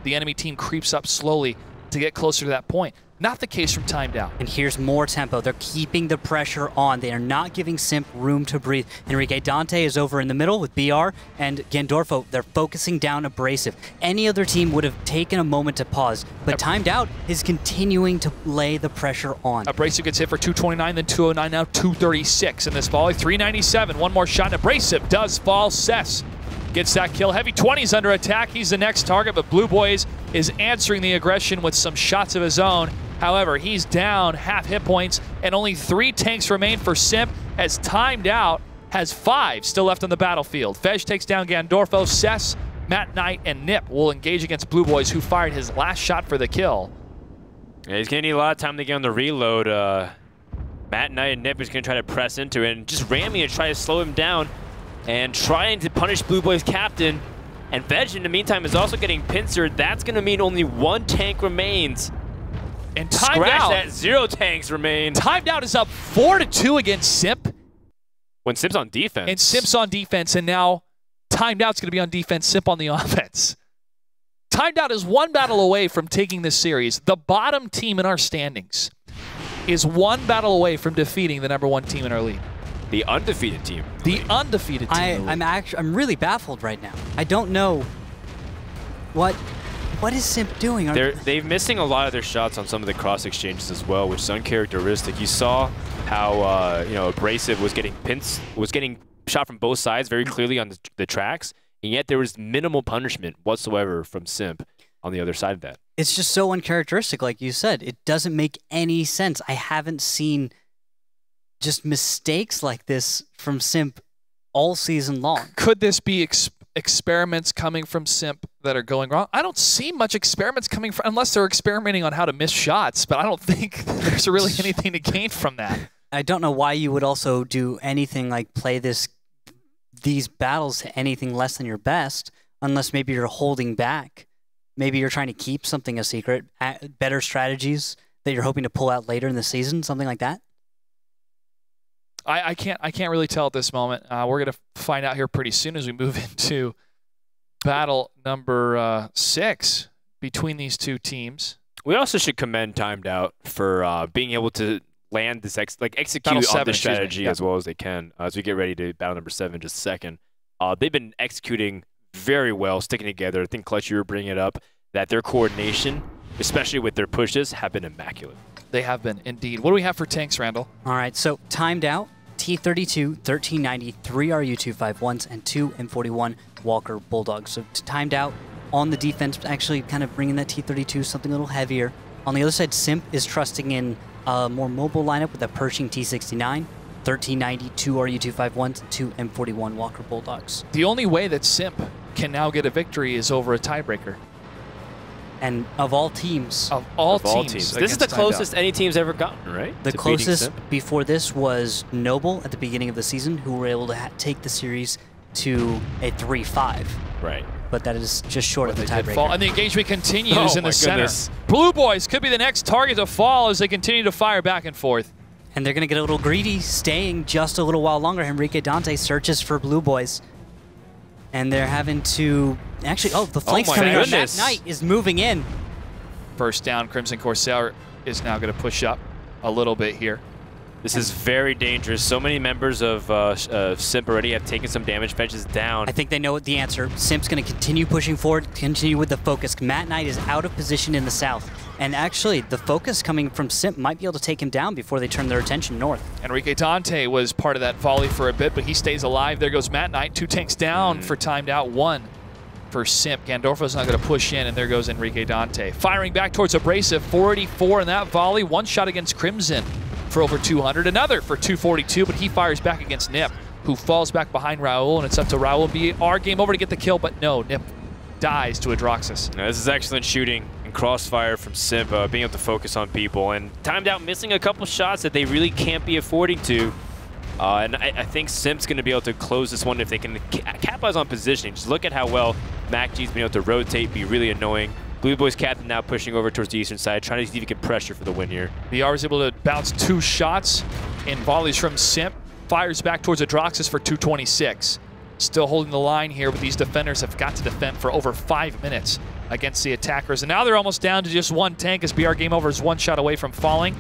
the enemy team creeps up slowly to get closer to that point. Not the case from Timed Out. And here's more tempo. They're keeping the pressure on. They are not giving Simp room to breathe. Enrique Dante is over in the middle with BR and Gandorfo. They're focusing down Abrasive. Any other team would have taken a moment to pause, but Timed Out is continuing to lay the pressure on. Abrasive gets hit for 229, then 209, now 236 in this volley. 397, one more shot. Abrasive does fall. Cess gets that kill. Heavy 20's under attack. He's the next target, but Blue Boys is answering the aggression with some shots of his own. However, he's down half hit points, and only 3 tanks remain for Simp, as Timed Out has 5 still left on the battlefield. Fej takes down Gandorfo. Cess, Matt Knight, and Nip will engage against Blue Boys, who fired his last shot for the kill. Yeah, he's going to need a lot of time to get on the reload. Matt Knight and Nip is going to try to press into it, and just ramming and try to slow him down, and trying to punish Blue Boys' captain. And Veg, in the meantime, is also getting pincered. That's going to mean only 1 tank remains. And Timed Out, that 0 tanks remain. Timed Out is up 4-2 against Simp. When Simp's on defense. And Simp's on defense, and now Timed Out's going to be on defense, Simp on the offense. Timed Out is 1 battle away from taking this series. The bottom team in our standings. is one battle away from defeating the #1 team in our league. The undefeated team. The undefeated team. I'm really baffled right now. I don't know what is Simp doing. They're missing a lot of their shots on some of the cross exchanges as well, which is uncharacteristic. You saw how Abrasive was getting shot from both sides very clearly on the tracks, and yet there was minimal punishment whatsoever from Simp on the other side of that. It's just so uncharacteristic, like you said. It doesn't make any sense. I haven't seen just mistakes like this from Simp all season long. Could this be experiments coming from Simp that are going wrong? I don't see much experiments coming from, unless they're experimenting on how to miss shots, but I don't think there's really anything to gain from that. I don't know why you would also do anything like play these battles to anything less than your best, unless maybe you're holding back. Maybe you're trying to keep something a secret, better strategies that you're hoping to pull out later in the season, something like that. I can't really tell at this moment. We're going to find out here pretty soon as we move into battle number 6 between these two teams. We also should commend Timed Out for being able to land this execute on the strategy as well as they can as we get ready to battle number 7 in just a second. They've been executing very well, sticking together. I think, Clutch, you were bringing it up, that their coordination, especially with their pushes, have been immaculate. They have been, indeed. What do we have for tanks, Randall? All right, so Timed Out, T-32, 1390, 3 RU-251s, and 2 M41 Walker Bulldogs. So Timed Out on the defense, actually kind of bringing that T-32, something a little heavier. On the other side, Simp is trusting in a more mobile lineup with a Pershing T-69, 1390, 2 RU-251s, and 2 M41 Walker Bulldogs. The only way that Simp can now get a victory is over a tiebreaker. And of all teams. Of all teams. This is the closest any team's ever gotten, right? The closest before this was Noble at the beginning of the season, who were able to take the series to a 3-5. Right. But that is just short of the tiebreaker. And the engagement continues in the center. Blue Boys could be the next target to fall as they continue to fire back and forth. And they're going to get a little greedy, staying just a little while longer. Enrique Dante searches for Blue Boys. And they're having to... Actually, the flank's coming in. Matt Knight is moving in. First down, Crimson Corsair is now going to push up a little bit here. This is very dangerous. So many members of Simp already have taken some damage. Fetches down. I think they know the answer. Simp's going to continue pushing forward, continue with the focus. Matt Knight is out of position in the south. And actually, the focus coming from Simp might be able to take him down before they turn their attention north. Enrique Dante was part of that volley for a bit, but he stays alive. There goes Matt Knight. 2 tanks down for Timed Out. 1 for Simp. Gandorfo's not going to push in, and there goes Enrique Dante. Firing back towards Abrasive. 484 in that volley. 1 shot against Crimson for over 200. Another for 242, but he fires back against Nip, who falls back behind Raul, and it's up to Raul. Be our game over to get the kill, but no, Nip dies to Adroxus. Now, this is excellent shooting and crossfire from Simp, being able to focus on people, and Timed Out missing a couple shots that they really can't be affording to. And I think Simp's going to be able to close this one if they can capitalize on positioning. Just look at how well MacG's been able to rotate, be really annoying. Blue Boys captain now pushing over towards the eastern side, trying to see if he can pressure for the win here. BR is able to bounce 2 shots in volleys from Simp. Fires back towards Adroxus for 226. Still holding the line here, but these defenders have got to defend for over 5 minutes against the attackers. And now they're almost down to just 1 tank as BR Game Over is 1 shot away from falling.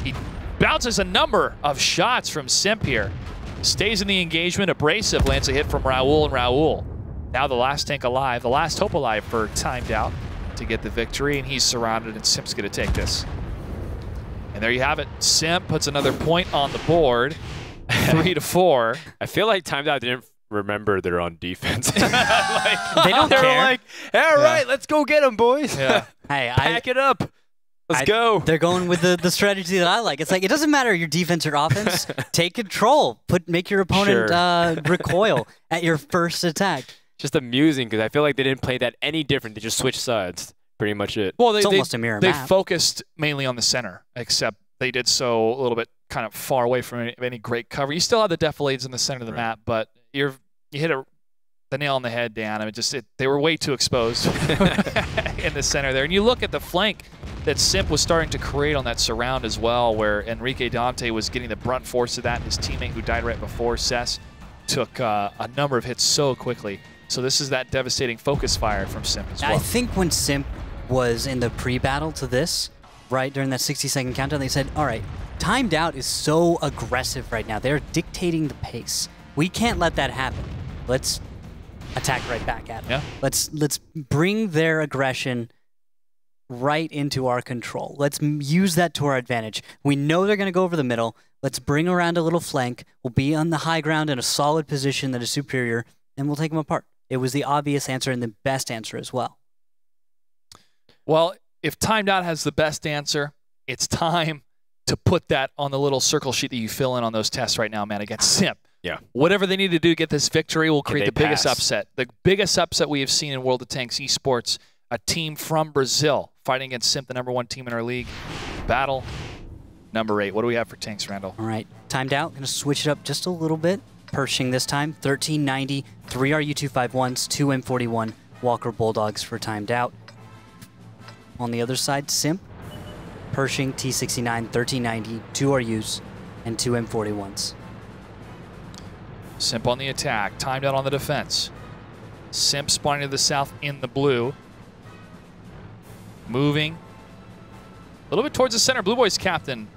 He bounces a number of shots from Simp here. Stays in the engagement. Abrasive lands a hit from Raul, and Raul, now the last tank alive, the last hope alive for Timed Out to get the victory, and he's surrounded, and Simp's going to take this. And there you have it. Simp puts another point on the board, 3-4. I feel like Timed Out didn't remember they're on defense. They don't care. They're like, all right, let's go get them, boys. Yeah. Hey, Pack it up. Let's go. They're going with the strategy that I like. It's like, it doesn't matter your defense or offense. Take control. Make your opponent recoil at your first attack. Just amusing because I feel like they didn't play that any different. They just switched sides. Pretty much it. Well, it's almost a mirror map. They focused mainly on the center, except they did so a little bit kind of far away from any great cover. You still have the defilades in the center of the map, but you hit the nail on the head, Dan. I mean, they were way too exposed in the center there. And you look at the flank that Simp was starting to create on that surround as well, where Enrique Dante was getting the brunt force of that. His teammate who died right before, Cess, took a number of hits so quickly. So this is that devastating focus fire from Simp as well. I think when Simp was in the pre-battle to this, right during that 60-second countdown, they said, all right, Timed Out is so aggressive right now. They're dictating the pace. We can't let that happen. Let's attack right back at them. Yeah. Let's bring their aggression right into our control. Let's use that to our advantage. We know they're going to go over the middle. Let's bring around a little flank. We'll be on the high ground in a solid position that is superior, and we'll take them apart. It was the obvious answer and the best answer as well. Well, if Timed Out has the best answer, it's time to put that on the little circle sheet that you fill in on those tests right now, man, against SIMP. Yeah. Whatever they need to do to get this victory will create the biggest pass? upset. The biggest upset we have seen in World of Tanks esports, a team from Brazil fighting against SIMP, the #1 team in our league. Battle number 8. What do we have for tanks, Randall? All right, Timed Out. Going to switch it up just a little bit. Pershing this time, 1390, 3 RU-251s, 2 M41 Walker Bulldogs for Timed Out. On the other side, SIMP, Pershing T69, 1390, 2 RUs, and 2 M41s. SIMP on the attack, Timed Out on the defense. SIMP spawning to the south in the blue. Moving a little bit towards the center. Blue Boys captain,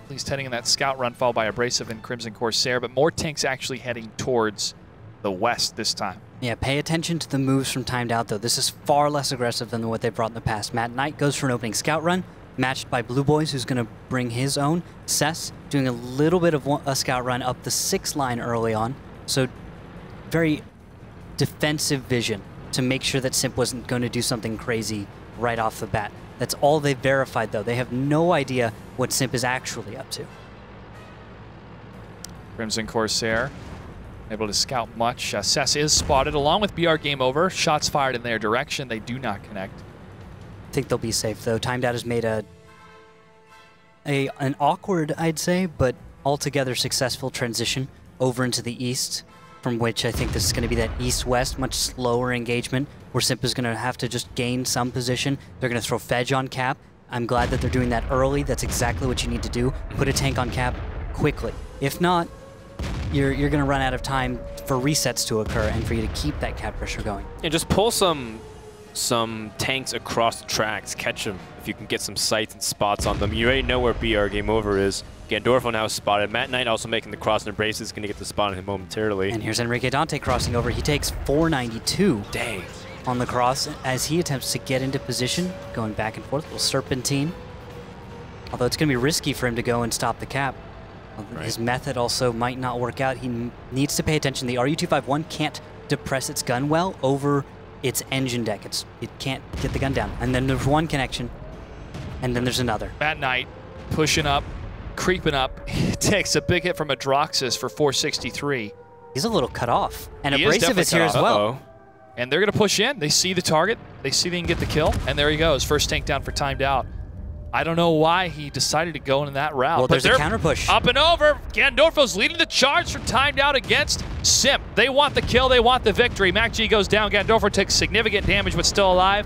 at least heading in that scout run, followed by Abrasive and Crimson Corsair, but more tanks actually heading towards the west this time. Yeah, pay attention to the moves from Timed Out, though. This is far less aggressive than what they've brought in the past. Matt Knight goes for an opening scout run, matched by Blue Boys, who's going to bring his own. Cess doing a little bit of a scout run up the 6 line early on. So very defensive vision to make sure that SIMP wasn't going to do something crazy right off the bat. That's all they've verified, though. They have no idea what SIMP is actually up to. Crimson Corsair able to scout much. Cess is spotted along with BR Game Over. Shots fired in their direction. They do not connect. I think they'll be safe, though. Timed Out has made an awkward, I'd say, but altogether successful transition over into the east, from which I think this is going to be that east-west, much slower engagement, where SIMP is going to have to just gain some position. They're going to throw Fedge on cap. I'm glad that they're doing that early. That's exactly what you need to do. Put a tank on cap quickly. If not, you're going to run out of time for resets to occur and for you to keep that cap pressure going. Yeah, just pull some tanks across the tracks, catch them if you can get some sights and spots on them. You already know where BR Game Over is. Gandorfo now spotted. Matt Knight also making the cross and brace is going to get the spot on him momentarily. And here's Enrique Dante crossing over. He takes 492 Dang. on the cross as he attempts to get into position, going back and forth, a little serpentine. Although it's going to be risky for him to go and stop the cap. Right. His method also might not work out. He needs to pay attention. The RU-251 can't depress its gun well over its engine deck. It can't get the gun down. And then there's one connection, and then there's another. Matt Knight pushing up, creeping up. He takes a big hit from Adroxus for 463. He's a little cut off. And He is Abrasive definitely is here cut as off. well. And they're going to push in. They see the target. They see they can get the kill. And there he goes. First tank down for Timed Out. I don't know why he decided to go in that route. Well, but there's a counter push. Up and over. Gandorfo's leading the charge for Timed Out against SIMP. They want the kill. They want the victory. MacG goes down. Gandorfo takes significant damage but still alive.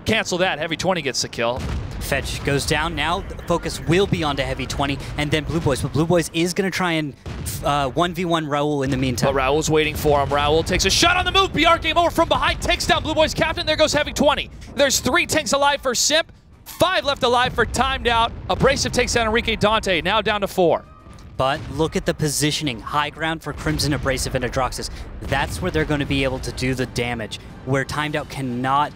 Cancel that. Heavy 20 gets the kill. Fetch goes down. Now the focus will be onto Heavy 20 and then Blue Boys. But Blue Boys is going to try and 1v1 Raul in the meantime. But Raul's waiting for him. Raul takes a shot on the move. BR Game Over from behind. Takes down Blue Boys captain. There goes Heavy 20. There's 3 tanks alive for SIMP. 5 left alive for Timed Out. Abrasive takes down Enrique Dante. Now down to 4. But look at the positioning. High ground for Crimson, Abrasive, and Adroxus. That's where they're going to be able to do the damage, where Timed Out cannot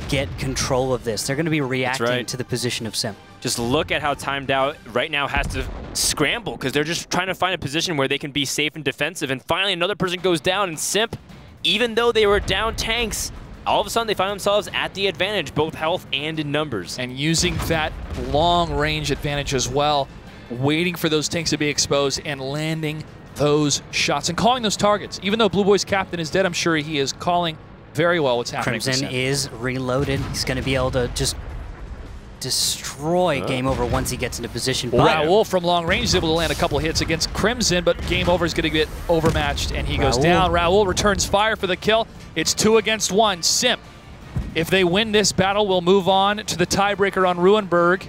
get control of this. They're going to be reacting to the position of SIMP. Just look at how Timed Out right now has to scramble because they're just trying to find a position where they can be safe and defensive. And finally, another person goes down, and SIMP, even though they were down tanks, all of a sudden they find themselves at the advantage, both health and in numbers. And using that long-range advantage as well, waiting for those tanks to be exposed and landing those shots and calling those targets. Even though Blue Boy's captain is dead, I'm sure he is calling very well what's happening. Crimson is reloaded. He's going to be able to just destroy Game Over once he gets into position. Well, Raul from long range is able to land a couple hits against Crimson, but Game Over is going to get overmatched, and he goes down. Raul returns fire for the kill. It's 2 against 1. SIMP, if they win this battle, will move on to the tiebreaker on Ruinberg.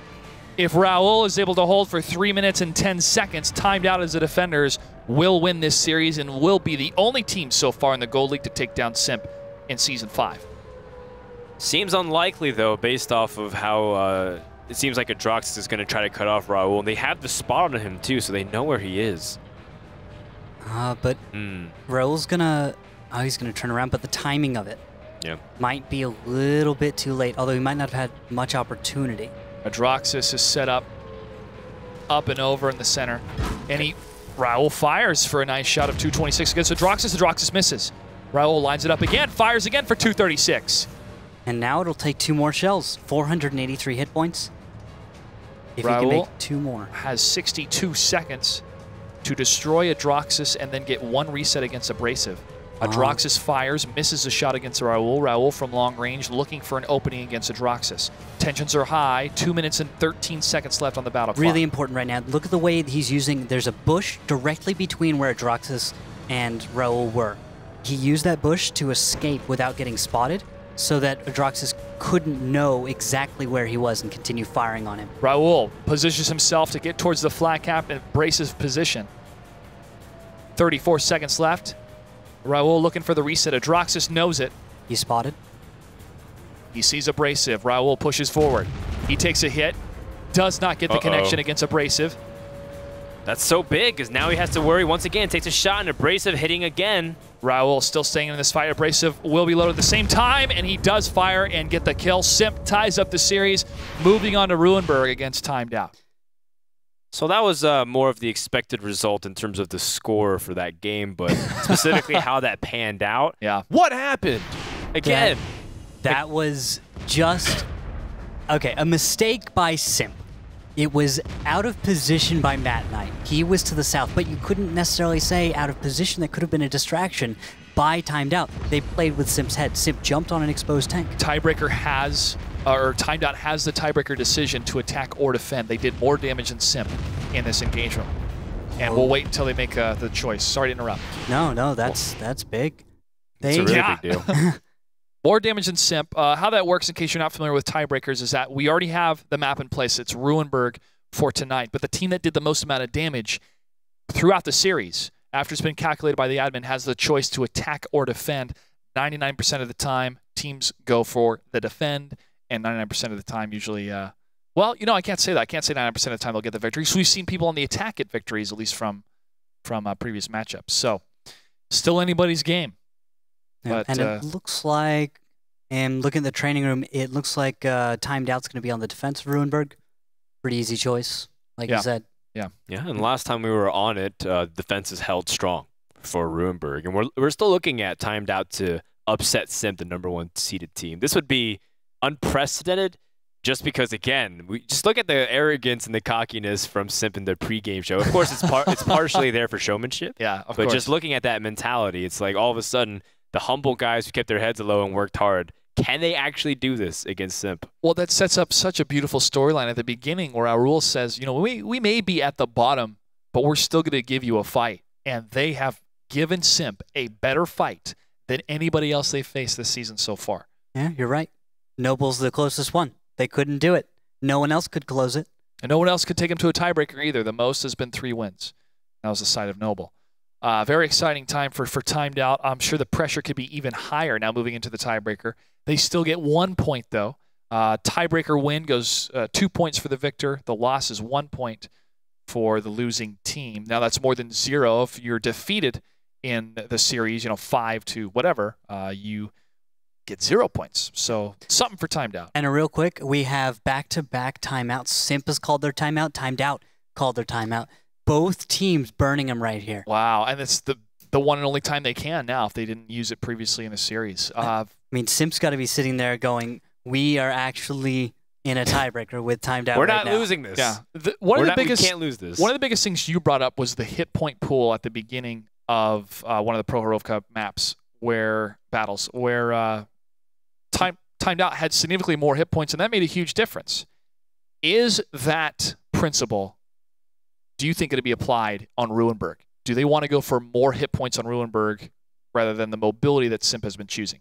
If Raul is able to hold for 3 minutes and 10 seconds, Timed Out as the defenders will win this series and will be the only team so far in the Gold League to take down SIMP in Season 5. Seems unlikely, though, based off of how it seems like Adroxus is going to try to cut off Raul. And they have the spot on him, too, so they know where he is. But Raul's going to... Oh, he's going to turn around, but the timing of it might be a little bit too late, although he might not have had much opportunity. Adroxus is set up and over in the center. And Raul fires for a nice shot of 226 against Adroxus. Adroxus misses. Raul lines it up again, fires again for 236. And now it'll take 2 more shells. 483 hit points. If Raul he can make 2 more. Has 62 seconds to destroy Adroxus and then get 1 reset against Abrasive. Adroxus fires, misses a shot against Raul. Raul from long range looking for an opening against Adroxus. Tensions are high. 2 minutes and 13 seconds left on the battle clock. Really important right now. Look at the way he's using. There's a bush directly between where Adroxus and Raul were. He used that bush to escape without getting spotted so that Adroxus couldn't know exactly where he was and continue firing on him. Raul positions himself to get towards the flat cap and Abrasive position. 34 seconds left. Raul looking for the reset. Adroxus knows it. He's spotted. He sees Abrasive. Raul pushes forward. He takes a hit. Does not get the connection against Abrasive. That's so big, because now he has to worry once again. Takes a shot, and Abrasive hitting again. Raul still staying in this fight. Abrasive will be loaded at the same time, and he does fire and get the kill. Simp ties up the series, moving on to Ruinberg against Timed Out. So that was more of the expected result in terms of the score for that game, but specifically how that panned out. Yeah. What happened? Again. That was just, a mistake by Simp. It was out of position by Matt Knight. He was to the south, but you couldn't necessarily say out of position. That could have been a distraction by Timed Out. They played with Simp's head. Simp jumped on an exposed tank. Tiebreaker has, or Timed Out has the tiebreaker decision to attack or defend. They did more damage than Simp in this engagement. And we'll wait until they make the choice. Sorry to interrupt. No, that's big. It's a really big deal. More damage than Simp. How that works, in case you're not familiar with tiebreakers, is that we already have the map in place. It's Ruinberg for tonight. But the team that did the most amount of damage throughout the series, after it's been calculated by the admin, has the choice to attack or defend. 99% of the time, teams go for the defend, and 99% of the time, usually, well, I can't say that. I can't say 99% of the time they'll get the victory. So we've seen people on the attack get victories, at least from previous matchups. So still anybody's game. Yeah, but, and it looks like, and looking at the training room, it looks like Timed Out's going to be on the defense of Ruinberg. Pretty easy choice, like you said. Yeah, and last time we were on it, defense is held strong for Ruinberg. And we're still looking at Timed Out to upset Simp, the #1 seeded team. This would be unprecedented just because, again, we just look at the arrogance and the cockiness from Simp in the pregame show. Of course, it's partially there for showmanship. Yeah, of but course. Just looking at that mentality, it's like all of a sudden the humble guys who kept their heads low and worked hard, can they actually do this against Simp? Well, that sets up such a beautiful storyline at the beginning where Raul says, we may be at the bottom, but we're still going to give you a fight. And they have given Simp a better fight than anybody else they've faced this season so far. Yeah, you're right. Noble's the closest one. They couldn't do it. No one else could close it. And no one else could take him to a tiebreaker either. The most has been 3 wins. That was the side of Noble. Very exciting time for Timed Out. I'm sure the pressure could be even higher now moving into the tiebreaker. They still get 1 point, though. Tiebreaker win goes 2 points for the victor. The loss is 1 point for the losing team. Now, that's more than 0. If you're defeated in the series, 5 to whatever, you get 0 points. So something for Timed Out. And real quick, we have back-to-back timeouts. Simp has called their timeout. Timed Out called their timeout. Both teams burning them right here. Wow, and it's the one and only time they can now if they didn't use it previously in the series. I mean, Simp's got to be sitting there going, we are actually in a tiebreaker with Timed Out. We're not losing this. Yeah, we can't lose this. One of the biggest things you brought up was the hit point pool at the beginning of one of the Pro Herovka maps where Timed Out had significantly more hit points, and that made a huge difference. Is that principle, do you think, going to be applied on Ruinberg? Do they want to go for more hit points on Ruinberg rather than the mobility that Simp has been choosing?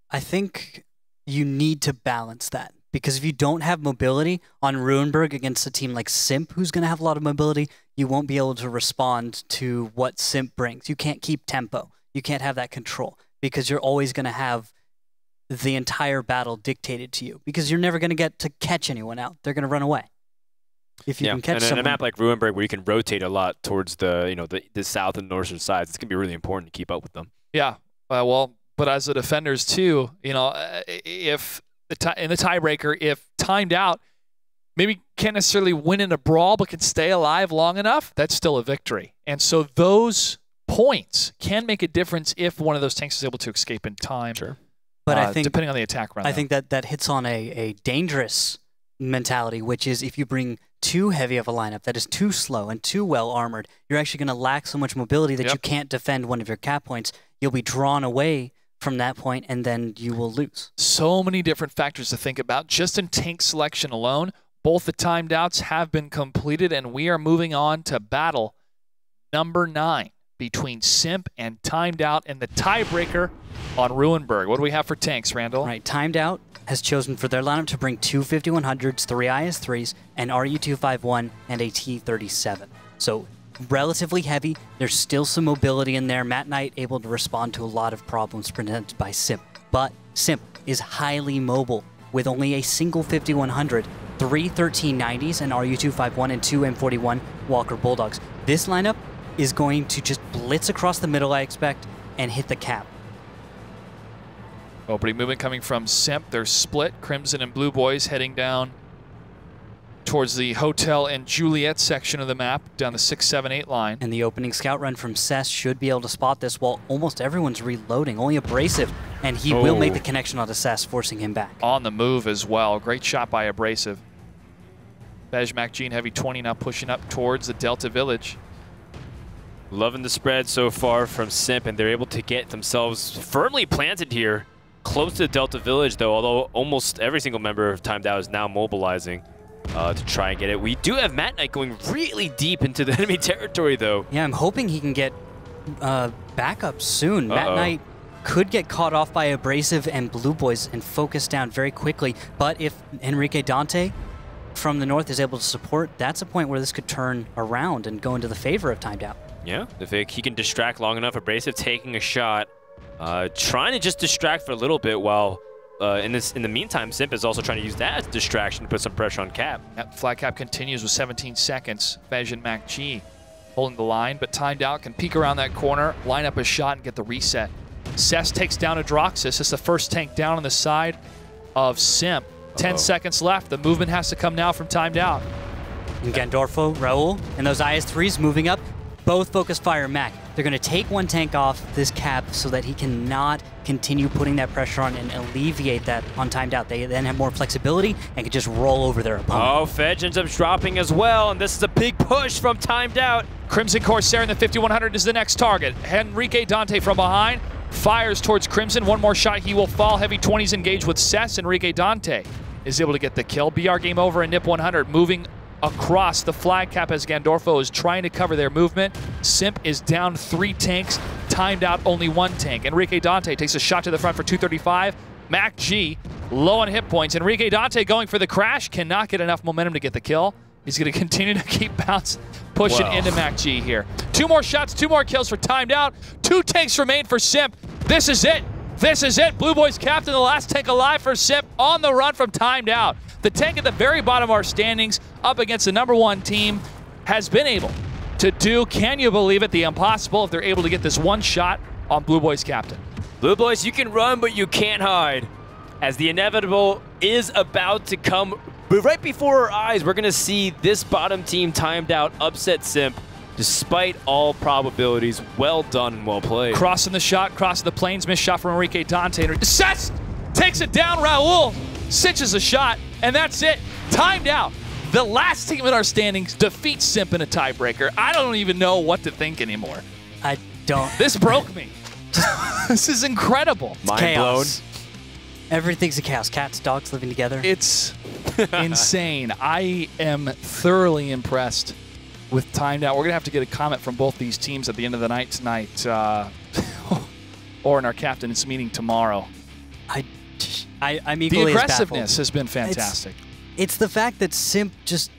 I think you need to balance that, because if you don't have mobility on Ruinberg against a team like Simp, who's going to have a lot of mobility, you won't be able to respond to what Simp brings. You can't keep tempo. You can't have that control, because you're always going to have the entire battle dictated to you because you're never going to get to catch anyone out. They're going to run away. If you can catch someone. And a map like Ruinberg where you can rotate a lot towards the south and northern sides, it's going to be really important to keep up with them. Yeah. But as the defenders too, if in the tiebreaker, if timed out, maybe can't necessarily win in a brawl, but can stay alive long enough, that's still a victory. And so those points can make a difference if one of those tanks is able to escape in time. Sure. But I think, depending on the attack run. I think that hits on a dangerous mentality, which is if you bring too heavy of a lineup that is too slow and too well armored, you're actually going to lack so much mobility that you can't defend one of your cap points. You'll be drawn away from that point, and then you will lose. So many different factors to think about. Just in tank selection alone, both the timed outs have been completed, and we are moving on to battle number 9 between Simp and Timed Out in the tiebreaker on Ruinberg. What do we have for tanks, Randall? Right, Timed Out has chosen for their lineup to bring 2 5100s, 3 IS-3s, an RU-251, and a T-37. So relatively heavy. There's still some mobility in there. Matt Knight able to respond to a lot of problems presented by Simp. But Simp is highly mobile with only a single 5100, 3 1390s, an RU-251, and 2 M41 Walker Bulldogs. This lineup is going to just blitz across the middle, I expect, and hit the cap. Opening movement coming from Simp. They're split. Crimson and Blue Boys heading down towards the Hotel and Juliet section of the map, down the 6, 7, 8 line. And the opening scout run from Cess should be able to spot this while almost everyone's reloading. Only Abrasive, and he will make the connection onto Cess, forcing him back. On the move as well. Great shot by Abrasive. Bej MacG Heavy 20 now pushing up towards the Delta Village. Loving the spread so far from Simp, and they're able to get themselves firmly planted here, close to the Delta Village, though, although almost every single member of Timed Out is now mobilizing to try and get it. We do have Matt Knight going really deep into the enemy territory, though. Yeah, I'm hoping he can get backup soon. Matt Knight could get caught off by Abrasive and Blue Boys and focus down very quickly, but if Enrique Dante from the north is able to support, that's a point where this could turn around and go into the favor of Timed Out. Yeah, if he can distract long enough, Abrasive taking a shot, trying to just distract for a little bit while in the meantime, Simp is also trying to use that as a distraction to put some pressure on Cap. Yep, flag Cap continues with 17 seconds. Bej and MacG holding the line, but Timed Out can peek around that corner, line up a shot, and get the reset. Cess takes down Adroxus. It's the first tank down on the side of Simp. 10 seconds left. The movement has to come now from Timed Out. And Gandorfo, Raul, and those IS-3s moving up. Both focus fire Mac. They're going to take one tank off this cap so that he cannot continue putting that pressure on and alleviate that on Timed Out. They then have more flexibility and can just roll over their opponent. Oh, Fedge ends up dropping as well, and this is a big push from Timed Out. Crimson Corsair in the 5100 is the next target. Enrique Dante from behind fires towards Crimson. One more shot, he will fall. Heavy 20s engaged with Cess. Enrique Dante is able to get the kill. BR game over and NIP 100 moving across the flag cap as Gandorfo is trying to cover their movement. Simp is down 3 tanks, Timed Out only 1 tank. Enrique Dante takes a shot to the front for 235. MacG low on hit points. Enrique Dante going for the crash, cannot get enough momentum to get the kill. He's going to continue to keep pushing into MacG here. 2 more shots, 2 more kills for Timed Out. 2 tanks remain for Simp. This is it. This is it. Blue Boys captain, the last tank alive for Simp, on the run from Timed Out. The tank at the very bottom of our standings up against the #1 team has been able to do, can you believe it, the impossible if they're able to get this one shot on Blue Boys captain. Blue Boys, you can run, but you can't hide. As the inevitable is about to come, but right before our eyes, we're going to see this bottom team Timed Out upset Simp, despite all probabilities. Well done and well played. Crossing the shot, crossing the planes, missed shot from Enrique Dante. Cess takes it down, Raul cinches a shot, and that's it. Timed Out. The last team in our standings defeats Simp in a tiebreaker. I don't even know what to think anymore. I don't. This broke me. This is incredible. Mind blown. Everything's a chaos. Cats, dogs living together. It's insane. I am thoroughly impressed with Timed Out. We're going to have to get a comment from both these teams at the end of the night tonight, or in our captain's meeting tomorrow. I'm equally The as aggressiveness baffled. has been fantastic. It's the fact that Simp just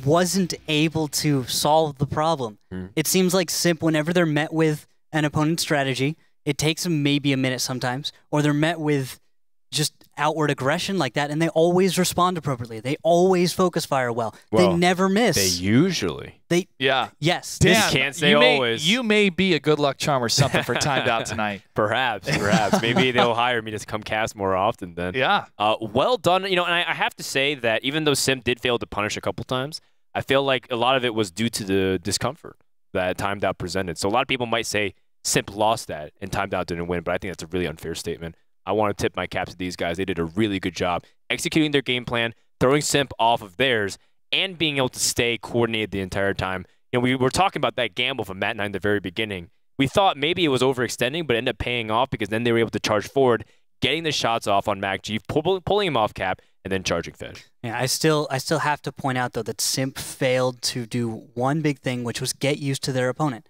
wasn't able to solve the problem. It seems like Simp, whenever they're met with an opponent's strategy, it takes them maybe a minute sometimes, or they're met with just outward aggression like that, and they always respond appropriately. They always focus fire well. Well, they never miss. They usually. Yes. Dan, can't say always. You may be a good luck charm or something for timed out tonight. Perhaps. Maybe they'll hire me to come cast more often then. Yeah. Well done. And I have to say that even though Simp did fail to punish a couple times, I feel like a lot of it was due to the discomfort that timed out presented. So a lot of people might say Simp lost that and timed out didn't win, but I think that's a really unfair statement. I want to tip my cap to these guys. They did a really good job executing their game plan, throwing Simp off of theirs, and being able to stay coordinated the entire time. We were talking about that gamble from Matt 9 at the very beginning. We thought maybe it was overextending, but it ended up paying off because then they were able to charge forward, getting the shots off on Mac G, pulling him off cap, and then charging Fed. Yeah, I still have to point out, though, that Simp failed to do one big thing, which was get used to their opponent.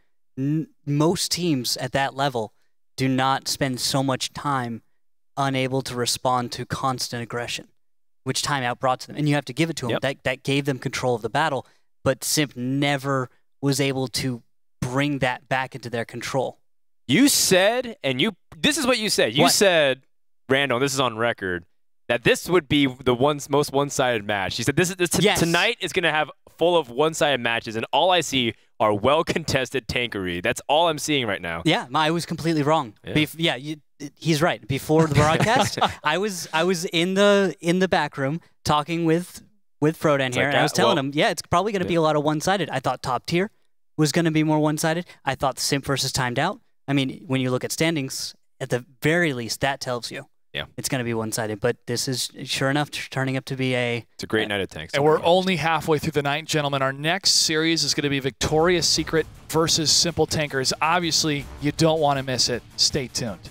Most teams at that level do not spend so much time unable to respond to constant aggression, which timeout brought to them. And you have to give it to them. That gave them control of the battle, but Simp never was able to bring that back into their control. You said, this is what you said. You said, Randall, this is on record, that this would be the most one-sided match. You said tonight is going to have full of one-sided matches, and all I see are well-contested tankery. That's all I'm seeing right now. Yeah, I was completely wrong. Yeah, he's right. Before the broadcast, I was in the back room talking with Frodan here, and I was telling him, it's probably going to be a lot of one-sided. I thought top tier was going to be more one-sided. I thought Simp versus timed out. I mean, when you look at standings, at the very least, that tells you. Yeah, it's going to be one-sided, but this is sure enough turning up to be it's a great night of tanks. And we're only halfway through the night, gentlemen. Our next series is going to be Victoria's Secret versus Simple Tankers. Obviously, you don't want to miss it. Stay tuned.